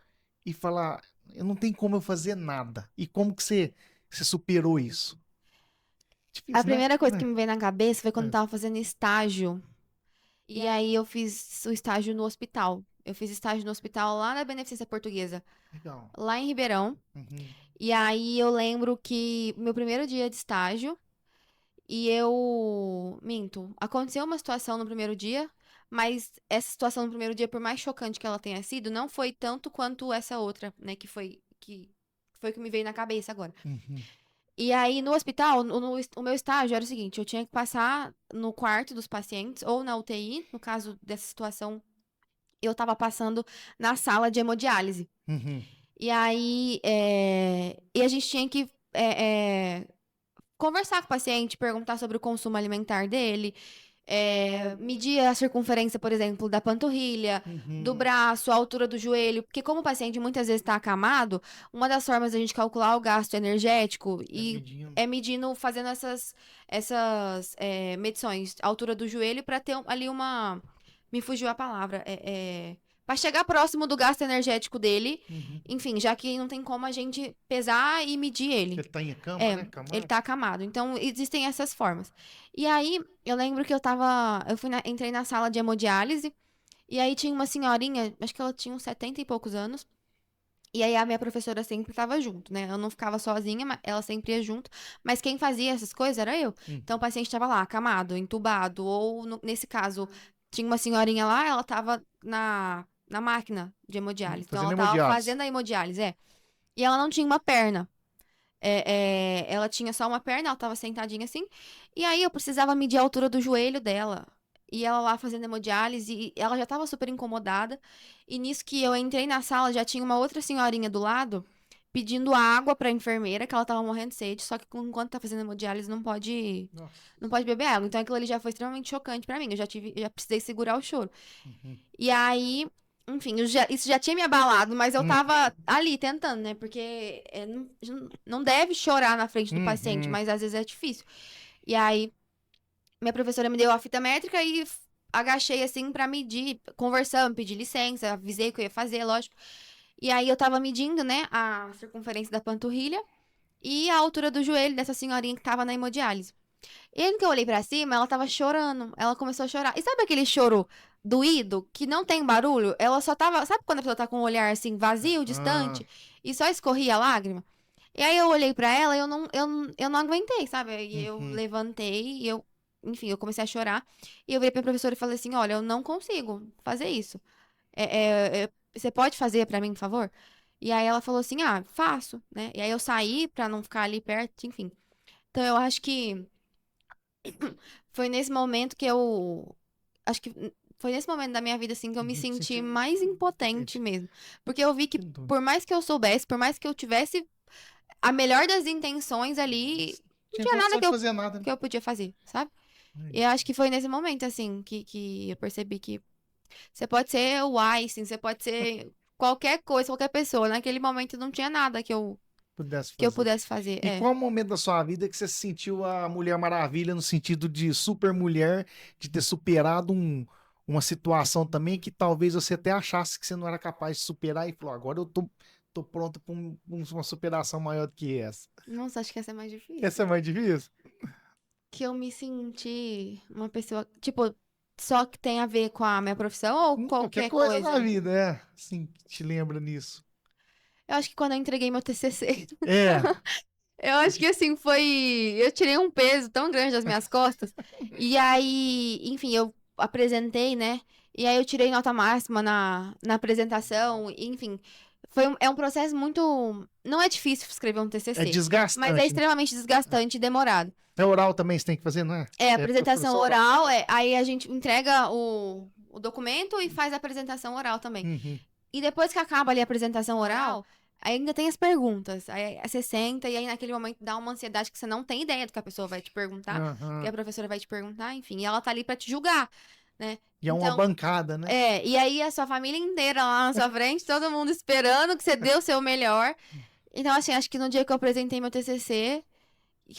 [SPEAKER 2] e falar, eu não tenho como eu fazer nada. E como que você superou isso?
[SPEAKER 1] A
[SPEAKER 2] Difícil, né?
[SPEAKER 1] primeira coisa que me veio na cabeça foi quando eu
[SPEAKER 2] É.
[SPEAKER 1] tava fazendo estágio. E aí eu fiz o estágio no hospital. Eu fiz estágio no hospital lá na Beneficência Portuguesa,
[SPEAKER 2] Legal.
[SPEAKER 1] lá em Ribeirão.
[SPEAKER 2] Uhum.
[SPEAKER 1] E aí eu lembro que meu primeiro dia de estágio, e eu minto, aconteceu uma situação no primeiro dia, mas essa situação no primeiro dia, por mais chocante que ela tenha sido, não foi tanto quanto essa outra, né, que foi que me veio na cabeça agora.
[SPEAKER 2] Uhum.
[SPEAKER 1] E aí no hospital, o meu estágio era o seguinte, eu tinha que passar no quarto dos pacientes ou na UTI, no caso dessa situação, eu tava passando na sala de hemodiálise.
[SPEAKER 2] Uhum.
[SPEAKER 1] E aí, e a gente tinha que conversar com o paciente, perguntar sobre o consumo alimentar dele, medir a circunferência, por exemplo, da panturrilha, do braço, a altura do joelho, porque como o paciente muitas vezes está acamado, uma das formas da gente calcular o gasto energético é medindo, fazendo essas medições, a altura do joelho, para ter ali uma... Me fugiu a palavra. Para chegar próximo do gasto energético dele, enfim, já que não tem como a gente pesar e medir ele.
[SPEAKER 2] Ele tá em cama, né? Camado.
[SPEAKER 1] Ele tá acamado. Então, existem essas formas. E aí, eu lembro que entrei na sala de hemodiálise, e aí tinha uma senhorinha, acho que ela tinha uns 70 e poucos anos, e aí a minha professora sempre estava junto, né? Eu não ficava sozinha, ela sempre ia junto, mas quem fazia essas coisas era eu. Então, o paciente estava lá, acamado, entubado, ou nesse caso, tinha uma senhorinha lá, ela tava na máquina de hemodiálise. Então, ela
[SPEAKER 2] Fazendo
[SPEAKER 1] tava
[SPEAKER 2] hemodiálise.
[SPEAKER 1] fazendo a hemodiálise, E ela não tinha uma perna. Ela tinha só uma perna, ela tava sentadinha assim. E aí eu precisava medir a altura do joelho dela. E ela lá fazendo hemodiálise, e ela já tava super incomodada. E nisso que eu entrei na sala, já tinha uma outra senhorinha do lado pedindo água pra enfermeira, que ela tava morrendo de sede. Só que enquanto tá fazendo hemodiálise, não pode beber água. Então aquilo ali já foi extremamente chocante pra mim. Eu já precisei segurar o choro. E aí enfim, isso já tinha me abalado, mas eu tava ali tentando, né? Porque não deve chorar na frente do paciente, mas às vezes é difícil. E aí, minha professora me deu a fita métrica e agachei assim pra medir, conversando, pedi licença, avisei que eu ia fazer, lógico. E aí eu tava medindo, né, a circunferência da panturrilha e a altura do joelho dessa senhorinha que tava na hemodiálise. E no que eu olhei pra cima, ela tava chorando. Ela começou a chorar. E sabe aquele choro doído, que não tem barulho? Ela só tava. Sabe quando a pessoa tá com um olhar assim, vazio, distante, e só escorria a lágrima? E aí eu olhei pra ela e eu não aguentei, sabe? E eu levantei e eu. Enfim, eu comecei a chorar. E eu virei pra professora e falei assim: olha, eu não consigo fazer isso. Você pode fazer pra mim, por favor? E aí ela falou assim: ah, faço, né? E aí eu saí pra não ficar ali perto, enfim. Então eu acho que. Foi nesse momento que eu. Acho que foi nesse momento da minha vida, assim, que eu me senti
[SPEAKER 2] Sentiu
[SPEAKER 1] mais impotente mesmo. Porque eu vi que,
[SPEAKER 2] sem dúvida.
[SPEAKER 1] por mais que eu soubesse, por mais que eu tivesse a melhor das intenções ali, não tinha nada
[SPEAKER 2] condição de fazer nada, né?
[SPEAKER 1] que eu podia fazer, sabe? E eu acho que foi nesse momento, assim, que eu percebi que você pode ser o Einstein, você pode ser qualquer coisa, qualquer pessoa. Naquele momento não tinha nada que eu pudesse fazer.
[SPEAKER 2] E qual o momento da sua vida que você se sentiu a Mulher Maravilha no sentido de super mulher, de ter superado uma situação também que talvez você até achasse que você não era capaz de superar e falou, agora eu tô pronto para uma superação maior do que essa.
[SPEAKER 1] Nossa, acho que essa é mais difícil.
[SPEAKER 2] Essa é mais difícil?
[SPEAKER 1] Que eu me senti uma pessoa, tipo, só que tem a ver com a minha profissão ou qualquer
[SPEAKER 2] coisa
[SPEAKER 1] coisa?
[SPEAKER 2] na vida, é. Sim, te lembra nisso.
[SPEAKER 1] Eu acho que quando eu entreguei meu TCC,
[SPEAKER 2] É.
[SPEAKER 1] eu acho que assim, eu tirei um peso tão grande das minhas costas, e aí, enfim, eu apresentei, né, e aí eu tirei nota máxima na apresentação, enfim, é um processo muito, não é difícil escrever um
[SPEAKER 2] É
[SPEAKER 1] TCC,
[SPEAKER 2] desgastante.
[SPEAKER 1] mas é extremamente desgastante e demorado.
[SPEAKER 2] É oral também você tem que fazer, não é?
[SPEAKER 1] É, apresentação oral, aí a gente entrega o documento e faz a apresentação oral também. E depois que acaba ali a apresentação oral, aí ainda tem as perguntas. Aí você senta e aí naquele momento dá uma ansiedade que você não tem ideia do que a pessoa vai te perguntar, que a professora vai te perguntar, enfim. E ela tá ali pra te julgar, né?
[SPEAKER 2] E é uma bancada, né?
[SPEAKER 1] E aí a sua família inteira lá na sua frente, todo mundo esperando que você dê o seu melhor. Então, assim, acho que no dia que eu apresentei meu TCC,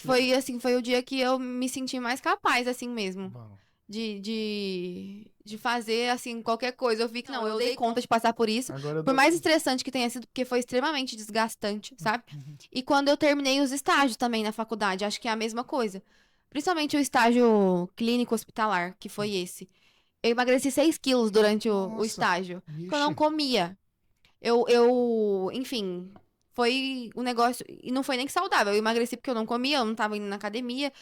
[SPEAKER 1] foi, assim, foi o dia que eu me senti mais capaz, assim mesmo.
[SPEAKER 2] Bom.
[SPEAKER 1] De fazer, assim, qualquer coisa. Eu vi que não, eu dei conta de passar por isso. Por mais estressante que tenha sido, porque foi extremamente desgastante, sabe? E quando eu terminei os estágios também na faculdade, acho que é a mesma coisa. Principalmente o estágio clínico hospitalar, que foi esse. Eu emagreci 6 quilos durante o estágio. Porque eu não comia. Enfim, foi um negócio. E não foi nem que saudável. Eu emagreci porque eu não comia, eu não tava indo na academia.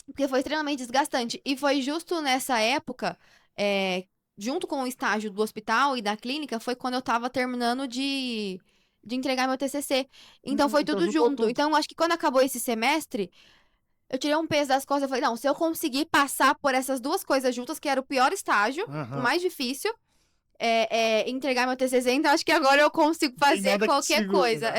[SPEAKER 1] Porque foi extremamente desgastante. E foi justo nessa época, junto com o estágio do hospital e da clínica, foi quando eu tava terminando de entregar meu TCC. Então foi
[SPEAKER 2] então
[SPEAKER 1] tudo
[SPEAKER 2] juntou
[SPEAKER 1] junto.
[SPEAKER 2] tudo.
[SPEAKER 1] Então acho que quando acabou esse semestre, eu tirei um peso das costas. Eu falei, não, se eu conseguir passar por essas duas coisas juntas, que era o pior estágio, o mais difícil, entregar meu TCC, então acho que agora eu consigo fazer qualquer coisa.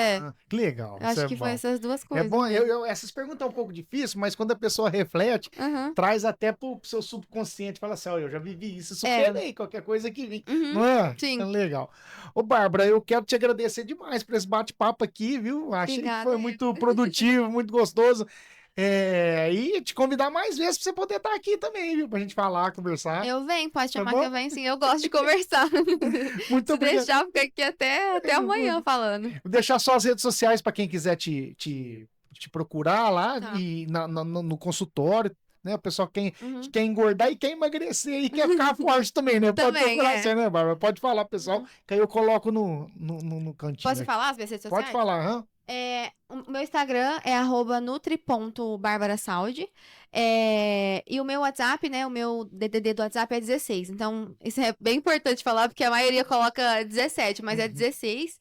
[SPEAKER 2] Que legal.
[SPEAKER 1] Eu acho que foi essas duas coisas.
[SPEAKER 2] É bom, essas perguntas é um pouco difícil, mas quando a pessoa reflete, traz até pro seu subconsciente, fala assim, olha, eu já vivi isso, superei qualquer coisa que vim. Não é?
[SPEAKER 1] Sim.
[SPEAKER 2] É legal. Ô, Bárbara, eu quero te agradecer demais por esse bate-papo aqui, viu? Achei que foi muito produtivo, muito gostoso. E te convidar mais vezes pra você poder estar aqui também, viu? Pra gente falar, conversar.
[SPEAKER 1] Eu venho, pode chamar que eu venho sim. Eu gosto de conversar.
[SPEAKER 2] Muito obrigado.
[SPEAKER 1] Se deixar, fica aqui até amanhã falando.
[SPEAKER 2] Vou deixar só as redes sociais para quem quiser te procurar lá e no consultório, né? O pessoal quer engordar e quer emagrecer e quer ficar forte também, né? Pode procurar você, né, Bárbara? Pode falar, pessoal, que aí eu coloco no cantinho.
[SPEAKER 1] Posso falar as minhas redes sociais?
[SPEAKER 2] Pode falar,
[SPEAKER 1] O meu Instagram é @nutri.barbarasaúde. E o meu WhatsApp, né? O meu DDD do WhatsApp é 16. Então, isso é bem importante falar, porque a maioria coloca 17, mas é 16.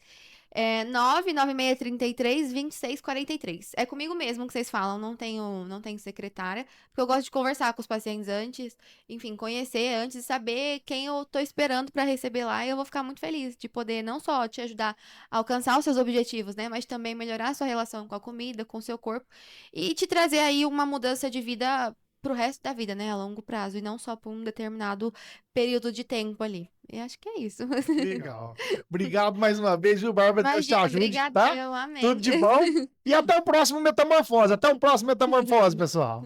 [SPEAKER 1] 99633-2643. É comigo mesmo que vocês falam, não tenho secretária, porque eu gosto de conversar com os pacientes antes, enfim, conhecer antes e saber quem eu tô esperando para receber lá, e eu vou ficar muito feliz de poder não só te ajudar a alcançar os seus objetivos, né, mas também melhorar a sua relação com a comida, com o seu corpo, e te trazer aí uma mudança de vida pro resto da vida, né? A longo prazo, e não só por um determinado período de tempo ali. E acho que é isso.
[SPEAKER 2] Legal. Obrigado mais uma vez, viu, Bárbara? Deus te
[SPEAKER 1] Imagina,
[SPEAKER 2] ajude,
[SPEAKER 1] obrigada,
[SPEAKER 2] tá?
[SPEAKER 1] eu amei.
[SPEAKER 2] Tudo de bom. E até o próximo Metamorfose. Até o próximo Metamorfose, pessoal.